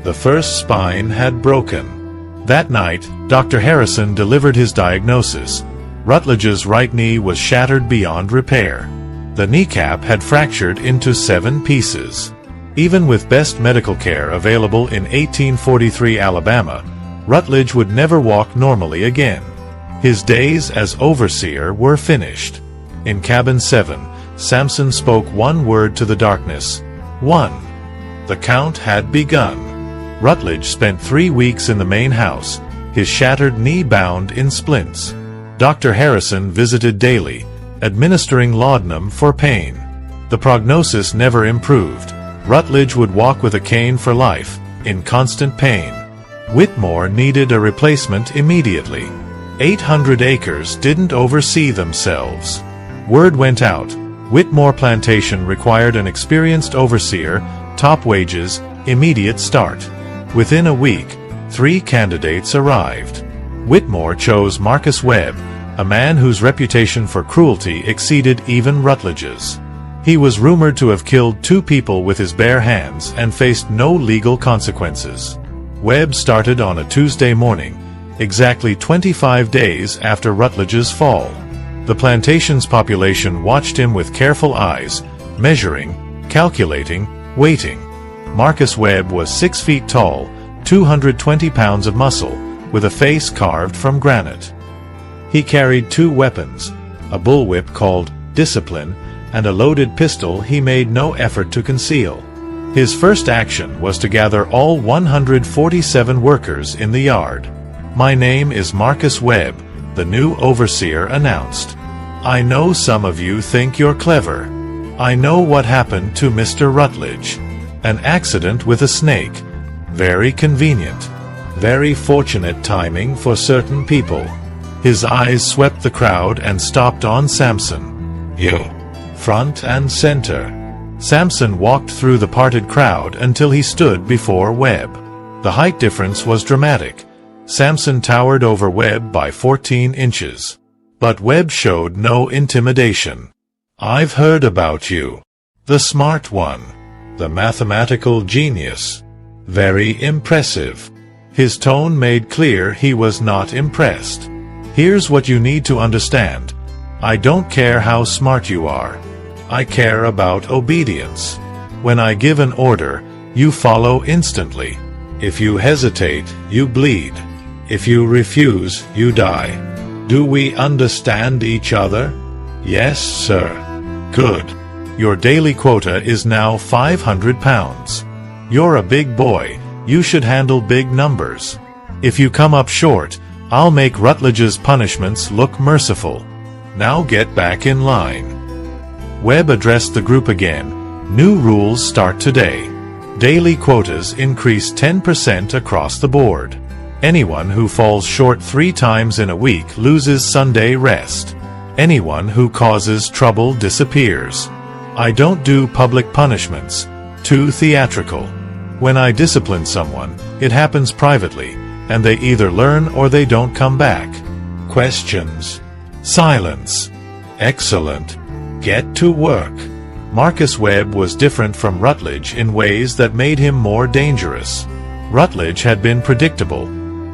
The first spine had broken. That night, Dr. Harrison delivered his diagnosis. Rutledge's right knee was shattered beyond repair. The kneecap had fractured into 7 pieces. Even with best medical care available in 1843 Alabama, Rutledge would never walk normally again. His days as overseer were finished. In cabin 7, Samson spoke one word to the darkness. 1. The count had begun. Rutledge spent 3 weeks in the main house, his shattered knee bound in splints. Dr. Harrison visited daily, administering laudanum for pain. The prognosis never improved. Rutledge would walk with a cane for life, in constant pain. Whitmore needed a replacement immediately. 800 acres didn't oversee themselves. Word went out. Whitmore Plantation required an experienced overseer, top wages, immediate start. Within a week, 3 candidates arrived. Whitmore chose Marcus Webb, a man whose reputation for cruelty exceeded even Rutledge's. He was rumored to have killed 2 people with his bare hands and faced no legal consequences. Webb started on a Tuesday morning, exactly 25 days after Rutledge's fall. The plantation's population watched him with careful eyes, measuring, calculating, waiting. Marcus Webb was 6 feet tall, 220 pounds of muscle, with a face carved from granite. He carried 2 weapons, a bullwhip called Discipline, and a loaded pistol he made no effort to conceal. His first action was to gather all 147 workers in the yard. "My name is Marcus Webb," the new overseer announced. "I know some of you think you're clever. I know what happened to Mr. Rutledge. An accident with a snake. Very convenient. Very fortunate timing for certain people." His eyes swept the crowd and stopped on Samson. "You. Front and center." Samson walked through the parted crowd until he stood before Webb. The height difference was dramatic. Samson towered over Webb by 14 inches. But Webb showed no intimidation. "I've heard about you. The smart one. The mathematical genius. Very impressive." His tone made clear he was not impressed. "Here's what you need to understand. I don't care how smart you are. I care about obedience. When I give an order, you follow instantly. If you hesitate, you bleed. If you refuse, you die. Do we understand each other?" "Yes, sir." "Good. Your daily quota is now 500 pounds. You're a big boy. You should handle big numbers. If you come up short, I'll make Rutledge's punishments look merciful. Now get back in line." Webb addressed the group again. "New rules start today. Daily quotas increase 10% across the board. Anyone who falls short 3 times in a week loses Sunday rest. Anyone who causes trouble disappears. I don't do public punishments. Too theatrical. When I discipline someone, it happens privately, and they either learn or they don't come back. Questions. Silence. Excellent. Get to work. Marcus Webb was different from Rutledge in ways that made him more dangerous. Rutledge had been predictable.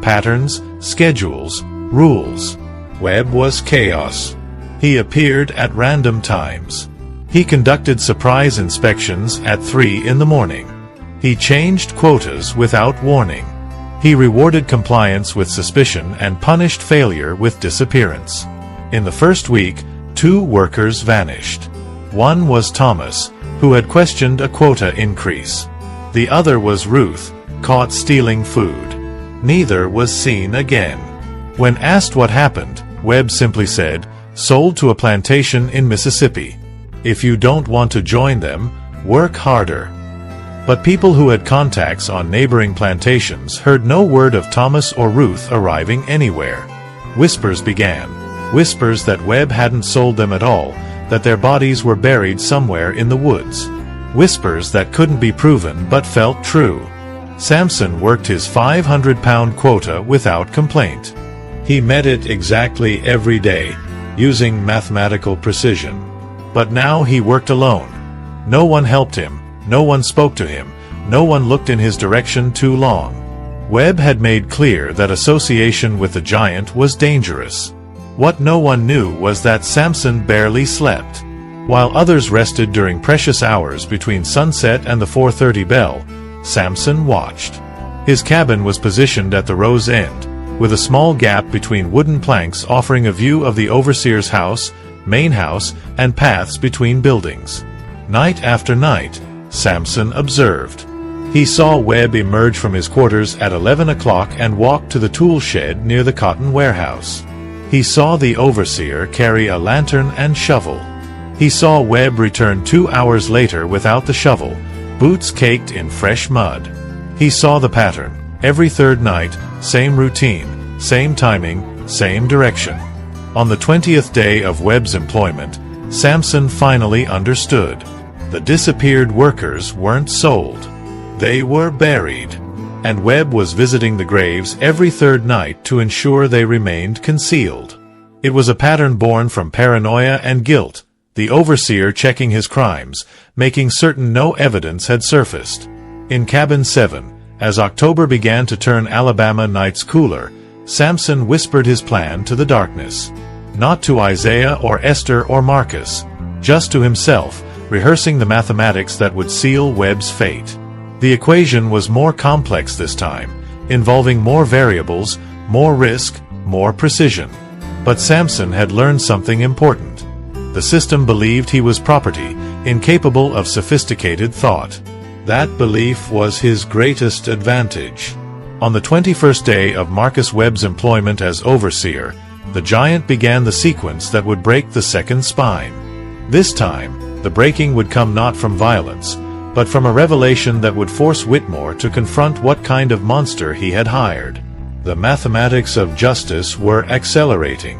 Patterns, schedules, rules. Webb was chaos. He appeared at random times. He conducted surprise inspections at 3 in the morning. He changed quotas without warning. He rewarded compliance with suspicion and punished failure with disappearance. In the first week, 2 workers vanished. One was Thomas, who had questioned a quota increase. The other was Ruth, caught stealing food. Neither was seen again. When asked what happened, Webb simply said, "Sold to a plantation in Mississippi. If you don't want to join them, work harder." But people who had contacts on neighboring plantations heard no word of Thomas or Ruth arriving anywhere. Whispers began. Whispers that Webb hadn't sold them at all, that their bodies were buried somewhere in the woods. Whispers that couldn't be proven but felt true. Samson worked his 500-pound quota without complaint. He met it exactly every day, using mathematical precision. But now he worked alone. No one helped him. No one spoke to him. No one looked in his direction too long. Webb had made clear that association with the giant was dangerous. What no one knew was that Samson barely slept. While others rested during precious hours between sunset and the 4:30 bell, Samson watched. His cabin was positioned at the row's end, with a small gap between wooden planks offering a view of the overseer's house, main house, and paths between buildings. Night after night, Samson observed. He saw Webb emerge from his quarters at 11 o'clock and walk to the tool shed near the cotton warehouse. He saw the overseer carry a lantern and shovel. He saw Webb return 2 hours later without the shovel, boots caked in fresh mud. He saw the pattern. Every third night, same routine, same timing, same direction. On the 20th day of Webb's employment, Samson finally understood. The disappeared workers weren't sold. They were buried. And Webb was visiting the graves every third night to ensure they remained concealed. It was a pattern born from paranoia and guilt, the overseer checking his crimes, making certain no evidence had surfaced. In Cabin 7, as October began to turn Alabama nights cooler, Samson whispered his plan to the darkness. Not to Isaiah or Esther or Marcus, just to himself, rehearsing the mathematics that would seal Webb's fate. The equation was more complex this time, involving more variables, more risk, more precision. But Samson had learned something important. The system believed he was property, incapable of sophisticated thought. That belief was his greatest advantage. On the 21st day of Marcus Webb's employment as overseer, the giant began the sequence that would break the second spine. This time, the breaking would come not from violence, but from a revelation that would force Whitmore to confront what kind of monster he had hired. The mathematics of justice were accelerating.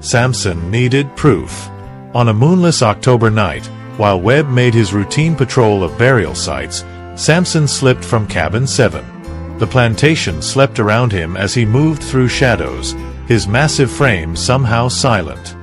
Samson needed proof. On a moonless October night, while Webb made his routine patrol of burial sites, Samson slipped from Cabin 7. The plantation slept around him as he moved through shadows, his massive frame somehow silent.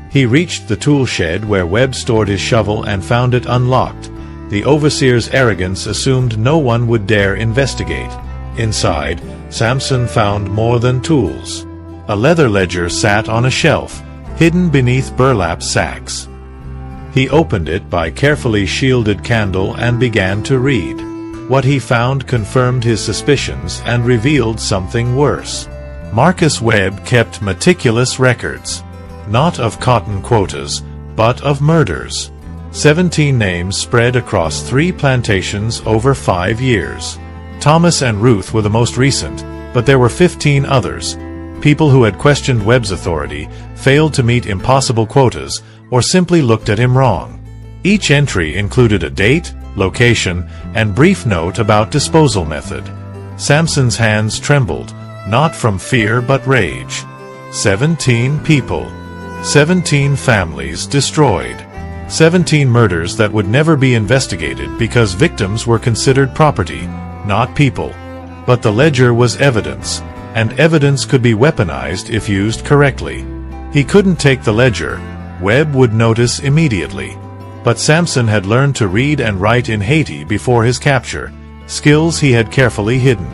He reached the tool shed where Webb stored his shovel and found it unlocked. The overseer's arrogance assumed no one would dare investigate. Inside, Samson found more than tools. A leather ledger sat on a shelf, hidden beneath burlap sacks. He opened it by carefully shielded candle and began to read. What he found confirmed his suspicions and revealed something worse. Marcus Webb kept meticulous records. Not of cotton quotas, but of murders. 17 names spread across 3 plantations over 5 years. Thomas and Ruth were the most recent, but there were 15 others. People who had questioned Webb's authority, failed to meet impossible quotas, or simply looked at him wrong. Each entry included a date, location, and brief note about disposal method. Samson's hands trembled, not from fear but rage. 17 people. 17 families destroyed. 17 murders that would never be investigated because victims were considered property, not people. But the ledger was evidence, and evidence could be weaponized if used correctly. He couldn't take the ledger. Webb would notice immediately. But Samson had learned to read and write in Haiti before his capture, skills he had carefully hidden.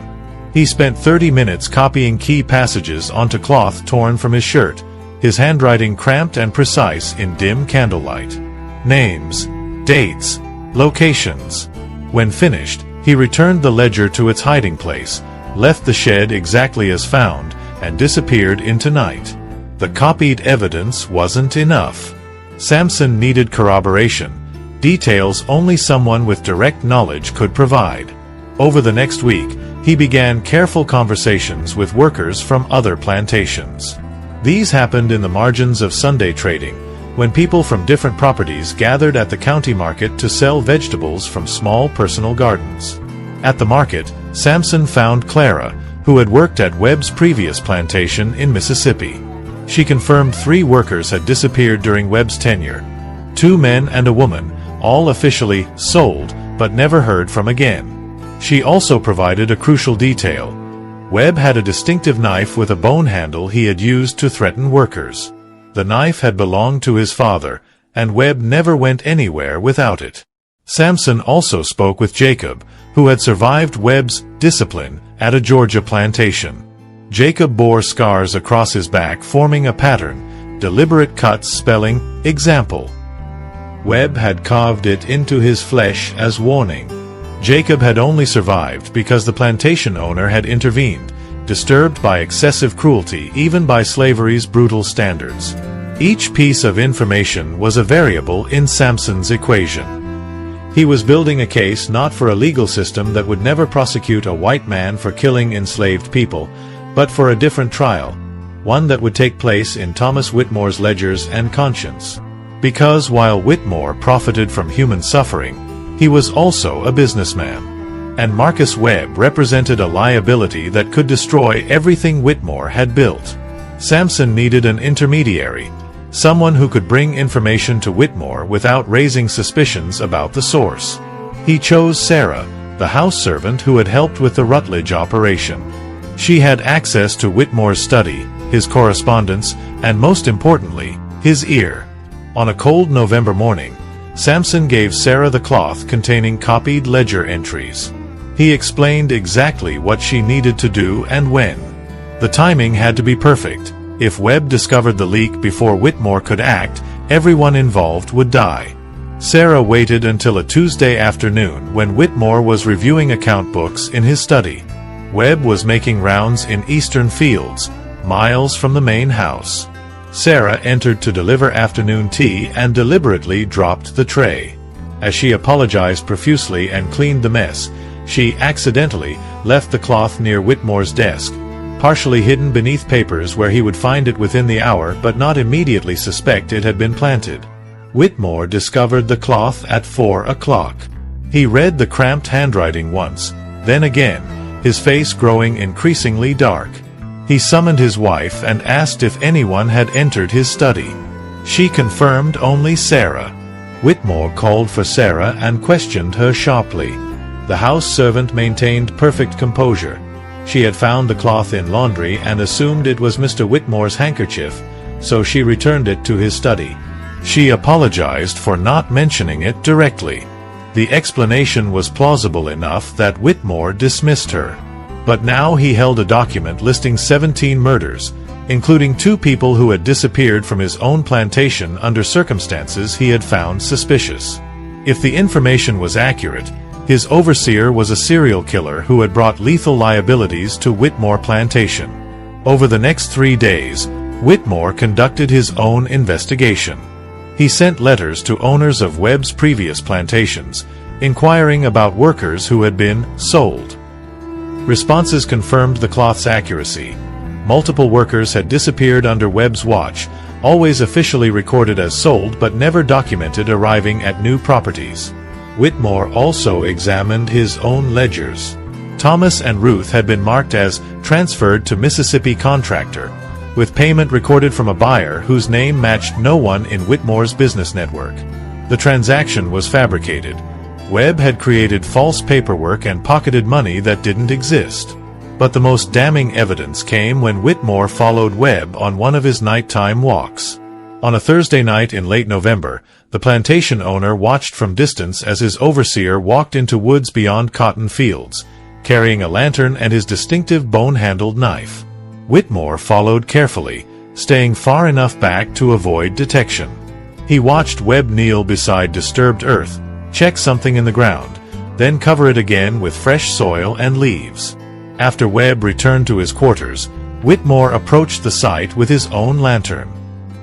He spent 30 minutes copying key passages onto cloth torn from his shirt, his handwriting cramped and precise in dim candlelight. Names, dates, locations. When finished, he returned the ledger to its hiding place, left the shed exactly as found, and disappeared into night. The copied evidence wasn't enough. Samson needed corroboration, details only someone with direct knowledge could provide. Over the next week, he began careful conversations with workers from other plantations. These happened in the margins of Sunday trading, when people from different properties gathered at the county market to sell vegetables from small personal gardens. At the market, Samson found Clara, who had worked at Webb's previous plantation in Mississippi. She confirmed 3 workers had disappeared during Webb's tenure. 2 men and a woman, all officially sold, but never heard from again. She also provided a crucial detail. Webb had a distinctive knife with a bone handle he had used to threaten workers. The knife had belonged to his father, and Webb never went anywhere without it. Samson also spoke with Jacob, who had survived Webb's discipline at a Georgia plantation. Jacob bore scars across his back forming a pattern, deliberate cuts spelling, example. Webb had carved it into his flesh as warning. Jacob had only survived because the plantation owner had intervened, disturbed by excessive cruelty even by slavery's brutal standards. Each piece of information was a variable in Samson's equation. He was building a case not for a legal system that would never prosecute a white man for killing enslaved people, but for a different trial, one that would take place in Thomas Whitmore's ledgers and conscience. Because while Whitmore profited from human suffering, he was also a businessman. And Marcus Webb represented a liability that could destroy everything Whitmore had built. Samson needed an intermediary, someone who could bring information to Whitmore without raising suspicions about the source. He chose Sarah, the house servant who had helped with the Rutledge operation. She had access to Whitmore's study, his correspondence, and most importantly, his ear. On a cold November morning, Samson gave Sarah the cloth containing copied ledger entries. He explained exactly what she needed to do and when. The timing had to be perfect. If Webb discovered the leak before Whitmore could act, everyone involved would die. Sarah waited until a Tuesday afternoon when Whitmore was reviewing account books in his study. Webb was making rounds in eastern fields, miles from the main house. Sarah entered to deliver afternoon tea and deliberately dropped the tray. As she apologized profusely and cleaned the mess, she accidentally left the cloth near Whitmore's desk, partially hidden beneath papers where he would find it within the hour but not immediately suspect it had been planted. Whitmore discovered the cloth at 4 o'clock. He read the cramped handwriting once, then again, his face growing increasingly dark. He summoned his wife and asked if anyone had entered his study. She confirmed only Sarah. Whitmore called for Sarah and questioned her sharply. The house servant maintained perfect composure. She had found the cloth in laundry and assumed it was Mr. Whitmore's handkerchief, so she returned it to his study. She apologized for not mentioning it directly. The explanation was plausible enough that Whitmore dismissed her. But now he held a document listing 17 murders, including 2 people who had disappeared from his own plantation under circumstances he had found suspicious. If the information was accurate, his overseer was a serial killer who had brought lethal liabilities to Whitmore Plantation. Over the next 3 days, Whitmore conducted his own investigation. He sent letters to owners of Webb's previous plantations, inquiring about workers who had been sold. Responses confirmed the cloth's accuracy. Multiple workers had disappeared under Webb's watch, always officially recorded as sold but never documented arriving at new properties. Whitmore also examined his own ledgers. Thomas and Ruth had been marked as transferred to Mississippi contractor, with payment recorded from a buyer whose name matched no one in Whitmore's business network. The transaction was fabricated. Webb had created false paperwork and pocketed money that didn't exist. But the most damning evidence came when Whitmore followed Webb on one of his nighttime walks. On a Thursday night in late November, the plantation owner watched from distance as his overseer walked into woods beyond cotton fields, carrying a lantern and his distinctive bone-handled knife. Whitmore followed carefully, staying far enough back to avoid detection. He watched Webb kneel beside disturbed earth, check something in the ground, then cover it again with fresh soil and leaves. After Webb returned to his quarters, Whitmore approached the site with his own lantern.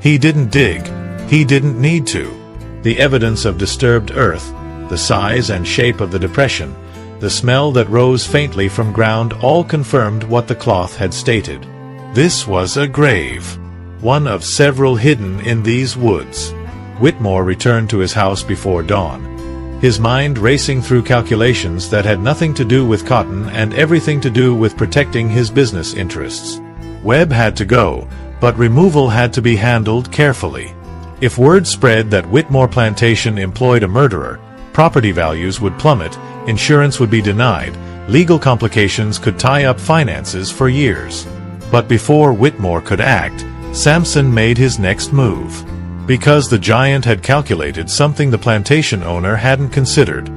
He didn't dig. He didn't need to. The evidence of disturbed earth, the size and shape of the depression, the smell that rose faintly from ground all confirmed what the cloth had stated. This was a grave, one of several hidden in these woods. Whitmore returned to his house before dawn, his mind racing through calculations that had nothing to do with cotton and everything to do with protecting his business interests. Webb had to go, but removal had to be handled carefully. If word spread that Whitmore Plantation employed a murderer, property values would plummet, insurance would be denied, legal complications could tie up finances for years. But before Whitmore could act, Samson made his next move. Because the giant had calculated something the plantation owner hadn't considered,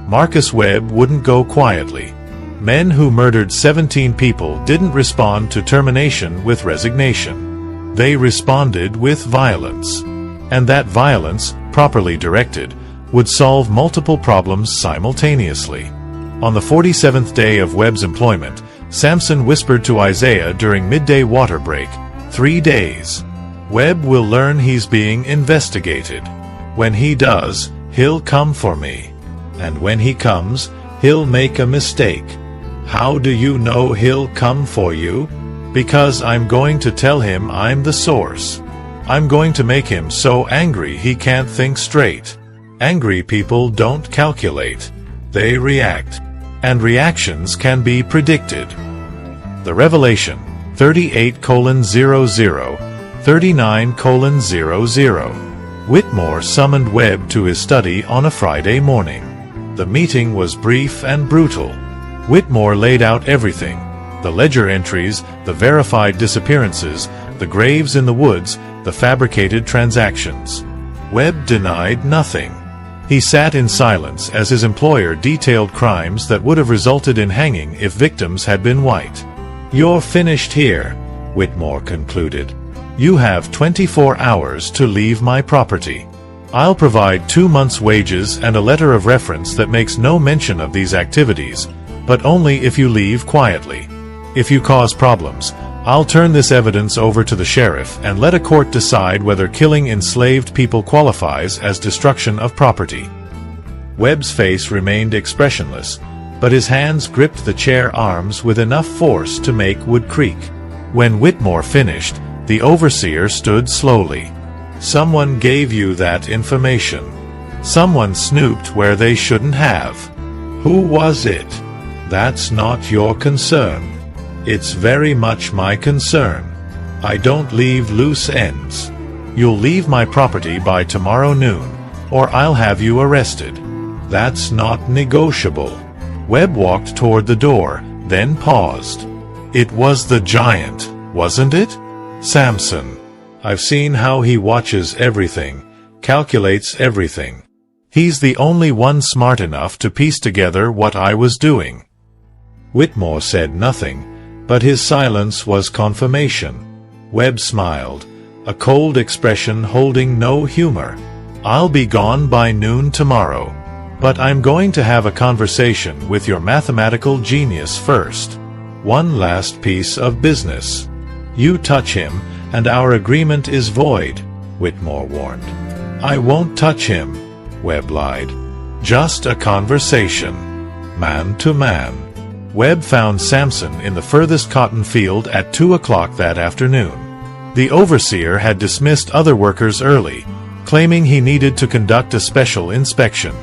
Marcus Webb wouldn't go quietly. Men who murdered 17 people didn't respond to termination with resignation. They responded with violence. And that violence, properly directed, would solve multiple problems simultaneously. On the 47th day of Webb's employment, Samson whispered to Isaiah during midday water break, 3 days. Webb will learn he's being investigated. When he does, he'll come for me. And when he comes, he'll make a mistake. How do you know he'll come for you? Because I'm going to tell him I'm the source. I'm going to make him so angry he can't think straight. Angry people don't calculate. They react. And reactions can be predicted. The Revelation 38:00, 39:00. Whitmore summoned Webb to his study on a Friday morning. The meeting was brief and brutal. Whitmore laid out everything: the ledger entries, the verified disappearances, the graves in the woods, the fabricated transactions. Webb denied nothing. He sat in silence as his employer detailed crimes that would have resulted in hanging if victims had been white. "You're finished here," Whitmore concluded. "You have 24 hours to leave my property. I'll provide 2 months' wages and a letter of reference that makes no mention of these activities, but only if you leave quietly. If you cause problems, I'll turn this evidence over to the sheriff and let a court decide whether killing enslaved people qualifies as destruction of property." Webb's face remained expressionless, but his hands gripped the chair arms with enough force to make wood creak. When Whitmore finished, the overseer stood slowly. "Someone gave you that information. Someone snooped where they shouldn't have. Who was it? That's not your concern. It's very much my concern. I don't leave loose ends. You'll leave my property by tomorrow noon, or I'll have you arrested. That's not negotiable." Webb walked toward the door, then paused. It was the giant, wasn't it? Samson. I've seen how he watches everything, calculates everything. He's the only one smart enough to piece together what I was doing. Whitmore said nothing, but his silence was confirmation. Webb smiled, a cold expression holding no humor. "I'll be gone by noon tomorrow, but I'm going to have a conversation with your mathematical genius first. One last piece of business. You touch him, and our agreement is void," Whitmore warned. "I won't touch him," Webb lied. "Just a conversation. Man to man." Webb found Samson in the furthest cotton field at 2 o'clock that afternoon. The overseer had dismissed other workers early, claiming he needed to conduct a special inspection.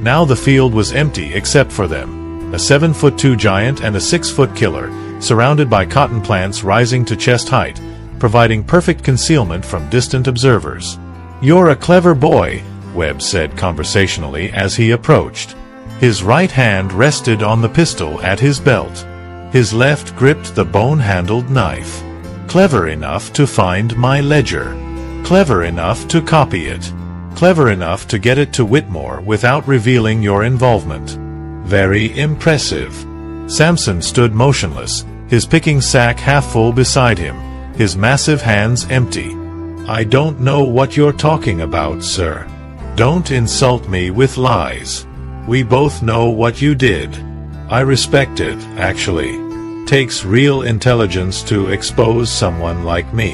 Now the field was empty except for them, a 7'2" giant and a 6-foot killer, surrounded by cotton plants rising to chest height, providing perfect concealment from distant observers. "You're a clever boy," Webb said conversationally as he approached. His right hand rested on the pistol at his belt. His left gripped the bone-handled knife. "Clever enough to find my ledger. Clever enough to copy it. Clever enough to get it to Whitmore without revealing your involvement. Very impressive." Samson stood motionless, his picking sack half full beside him, his massive hands empty. "I don't know what you're talking about, sir. Don't insult me with lies. We both know what you did. I respect it, actually. Takes real intelligence to expose someone like me.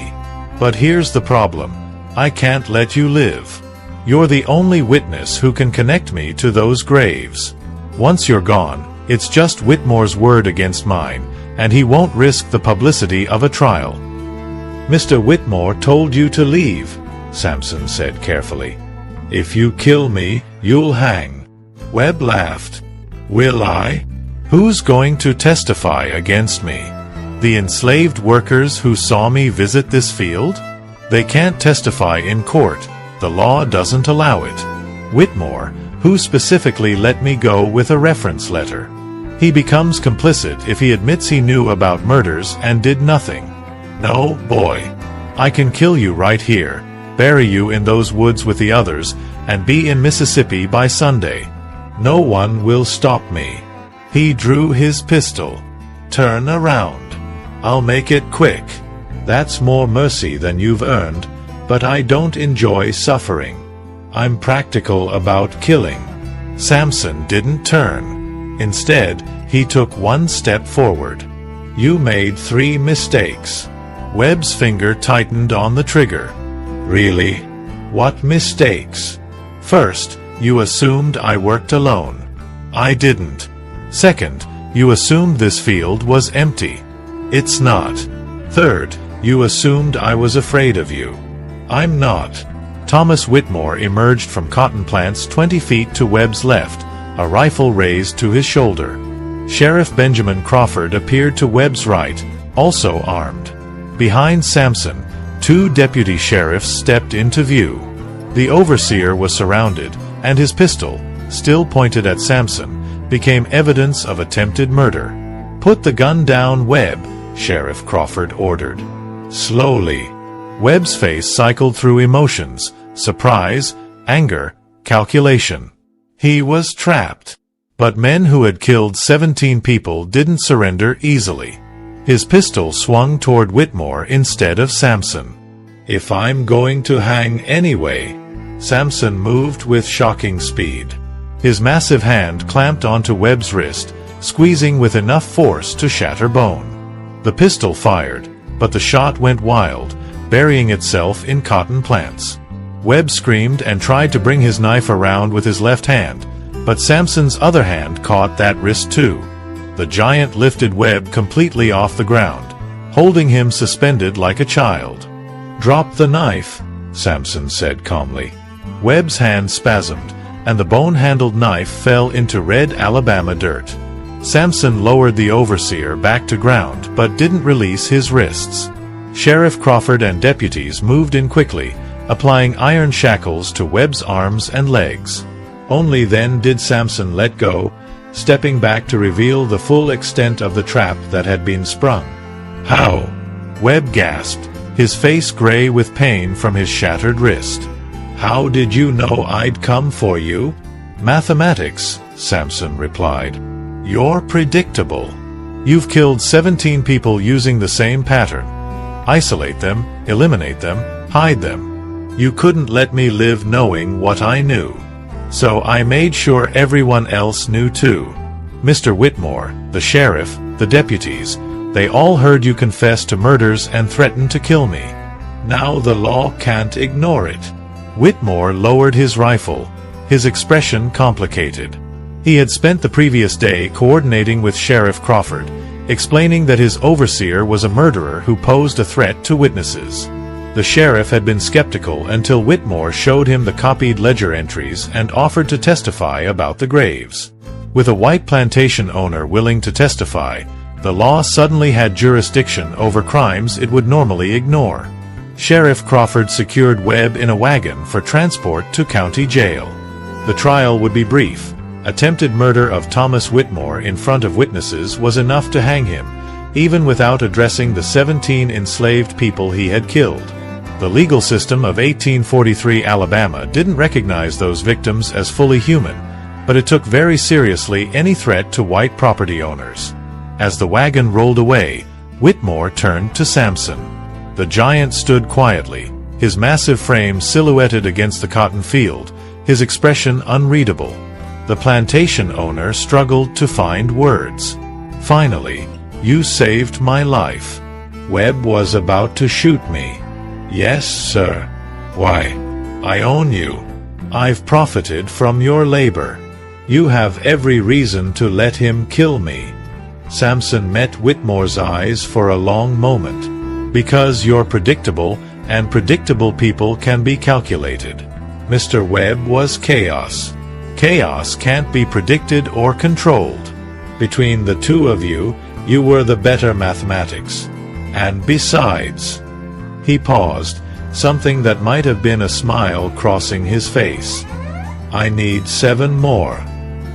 But here's the problem. I can't let you live. You're the only witness who can connect me to those graves. Once you're gone, it's just Whitmore's word against mine, and he won't risk the publicity of a trial." "Mr. Whitmore told you to leave," Samson said carefully. "If you kill me, you'll hang." Webb laughed. "Will I? Who's going to testify against me? The enslaved workers who saw me visit this field? They can't testify in court. The law doesn't allow it. Whitmore, who specifically let me go with a reference letter. He becomes complicit if he admits he knew about murders and did nothing. No, boy. I can kill you right here, bury you in those woods with the others, and be in Mississippi by Sunday. No one will stop me." He drew his pistol. "Turn around. I'll make it quick. That's more mercy than you've earned, but I don't enjoy suffering. I'm practical about killing." Samson didn't turn. Instead, he took one step forward. "You made 3 mistakes." Webb's finger tightened on the trigger. "Really? What mistakes?" "First, you assumed I worked alone. I didn't. Second, you assumed this field was empty. It's not. Third, you assumed I was afraid of you. I'm not." Thomas Whitmore emerged from cotton plants 20 feet to Webb's left, a rifle raised to his shoulder. Sheriff Benjamin Crawford appeared to Webb's right, also armed. Behind Samson, 2 deputy sheriffs stepped into view. The overseer was surrounded, and his pistol, still pointed at Samson, became evidence of attempted murder. "Put the gun down, Webb," Sheriff Crawford ordered. Slowly. Webb's face cycled through emotions: surprise, anger, calculation. He was trapped. But men who had killed 17 people didn't surrender easily. His pistol swung toward Whitmore instead of Samson. "If I'm going to hang anyway." Samson moved with shocking speed. His massive hand clamped onto Webb's wrist, squeezing with enough force to shatter bone. The pistol fired, but the shot went wild, burying itself in cotton plants. Webb screamed and tried to bring his knife around with his left hand, but Samson's other hand caught that wrist too. The giant lifted Webb completely off the ground, holding him suspended like a child. "Drop the knife," Samson said calmly. Webb's hand spasmed, and the bone-handled knife fell into red Alabama dirt. Samson lowered the overseer back to ground but didn't release his wrists. Sheriff Crawford and deputies moved in quickly, applying iron shackles to Webb's arms and legs. Only then did Samson let go, stepping back to reveal the full extent of the trap that had been sprung. "How?" Webb gasped, his face gray with pain from his shattered wrist. "How did you know I'd come for you?" "Mathematics," Samson replied. "You're predictable. You've killed 17 people using the same pattern. Isolate them, eliminate them, hide them. You couldn't let me live knowing what I knew. So I made sure everyone else knew too. Mr. Whitmore, the sheriff, the deputies, they all heard you confess to murders and threatened to kill me. Now the law can't ignore it." Whitmore lowered his rifle, his expression complicated. He had spent the previous day coordinating with Sheriff Crawford, explaining that his overseer was a murderer who posed a threat to witnesses. The sheriff had been skeptical until Whitmore showed him the copied ledger entries and offered to testify about the graves. With a white plantation owner willing to testify, The law suddenly had jurisdiction over crimes it would normally ignore. Sheriff Crawford secured Webb in a wagon for transport to county jail. The trial would be brief. Attempted murder of Thomas Whitmore in front of witnesses was enough to hang him, even without addressing the 17 enslaved people he had killed. The legal system of 1843 Alabama didn't recognize those victims as fully human, but it took very seriously any threat to white property owners. As the wagon rolled away, Whitmore turned to Samson. The giant stood quietly, his massive frame silhouetted against the cotton field, his expression unreadable. The plantation owner struggled to find words. Finally, "You saved my life." Webb was about to shoot me. "Yes, sir." "Why? I own you. I've profited from your labor. You have every reason to let him kill me." Samson met Whitmore's eyes for a long moment. "Because you're predictable, and predictable people can be calculated." Mr. Webb was chaos. Chaos can't be predicted or controlled. Between the two of you, you were the better mathematics. And besides... He paused, something that might have been a smile crossing his face. "I need 7 more.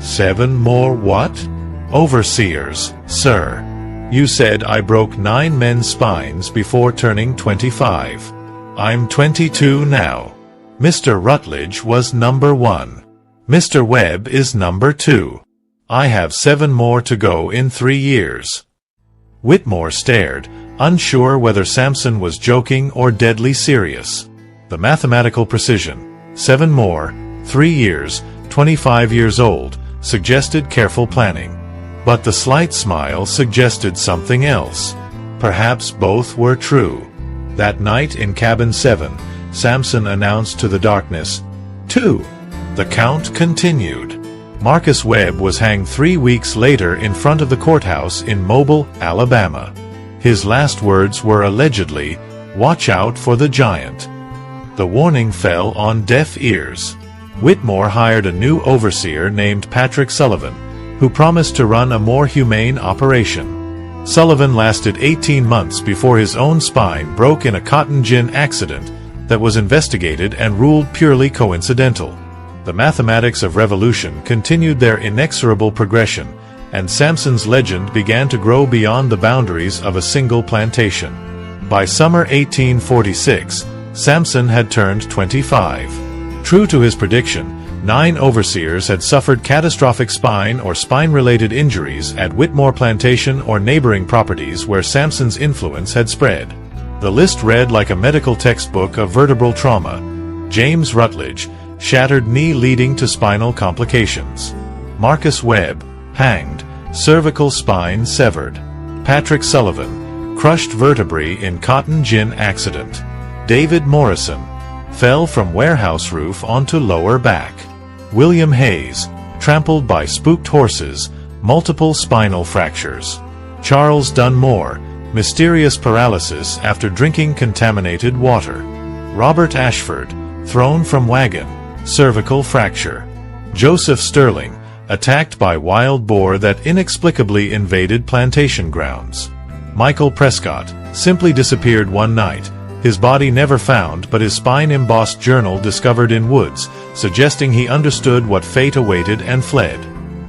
7 more what?" "Overseers, sir. You said I broke 9 men's spines before turning 25. I'm 22 now. Mr. Rutledge was number 1. Mr. Webb is number 2. I have 7 more to go in 3 years." Whitmore stared, unsure whether Samson was joking or deadly serious. The mathematical precision, 7 more, 3 years, 25 years old, suggested careful planning. But the slight smile suggested something else. Perhaps both were true. That night in Cabin 7, Samson announced to the darkness, 2. The count continued. Marcus Webb was hanged 3 weeks later in front of the courthouse in Mobile, Alabama. His last words were allegedly, "Watch out for the giant." The warning fell on deaf ears. Whitmore hired a new overseer named Patrick Sullivan, who promised to run a more humane operation. Sullivan lasted 18 months before his own spine broke in a cotton gin accident that was investigated and ruled purely coincidental. The mathematics of revolution continued their inexorable progression, and Samson's legend began to grow beyond the boundaries of a single plantation. By summer 1846, Samson had turned 25. True to his prediction, 9 overseers had suffered catastrophic spine or spine-related injuries at Whitmore Plantation or neighboring properties where Samson's influence had spread. The list read like a medical textbook of vertebral trauma. James Rutledge, shattered knee leading to spinal complications. Marcus Webb, hanged, cervical spine severed. Patrick Sullivan, crushed vertebrae in cotton gin accident. David Morrison, fell from warehouse roof onto lower back. William Hayes, trampled by spooked horses, multiple spinal fractures. Charles Dunmore, mysterious paralysis after drinking contaminated water. Robert Ashford, thrown from wagon, cervical fracture. Joseph Sterling, attacked by wild boar that inexplicably invaded plantation grounds. Michael Prescott, simply disappeared one night, his body never found but his spine-embossed journal discovered in woods, suggesting he understood what fate awaited and fled.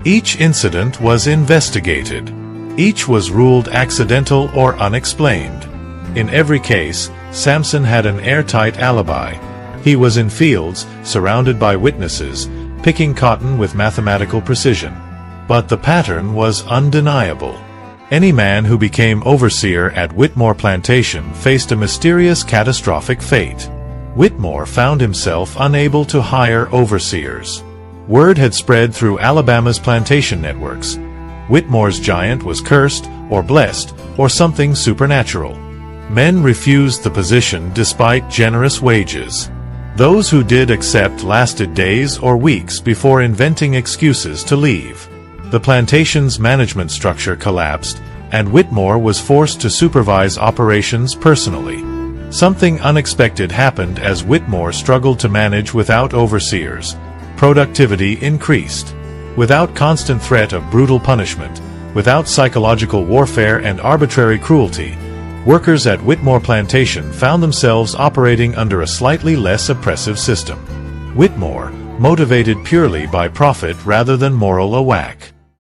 Each incident was investigated. Each was ruled accidental or unexplained. In every case, Samson had an airtight alibi. He was in fields, surrounded by witnesses, picking cotton with mathematical precision. But the pattern was undeniable. Any man who became overseer at Whitmore Plantation faced a mysterious catastrophic fate. Whitmore found himself unable to hire overseers. Word had spread through Alabama's plantation networks. Whitmore's giant was cursed, or blessed, or something supernatural. Men refused the position despite generous wages. Those who did accept lasted days or weeks before inventing excuses to leave. The plantation's management structure collapsed, and Whitmore was forced to supervise operations personally. Something unexpected happened as Whitmore struggled to manage without overseers. Productivity increased. Without constant threat of brutal punishment, Without psychological warfare and arbitrary cruelty, workers at Whitmore Plantation found themselves operating under a slightly less oppressive system. Whitmore, motivated purely by profit rather than moral awac.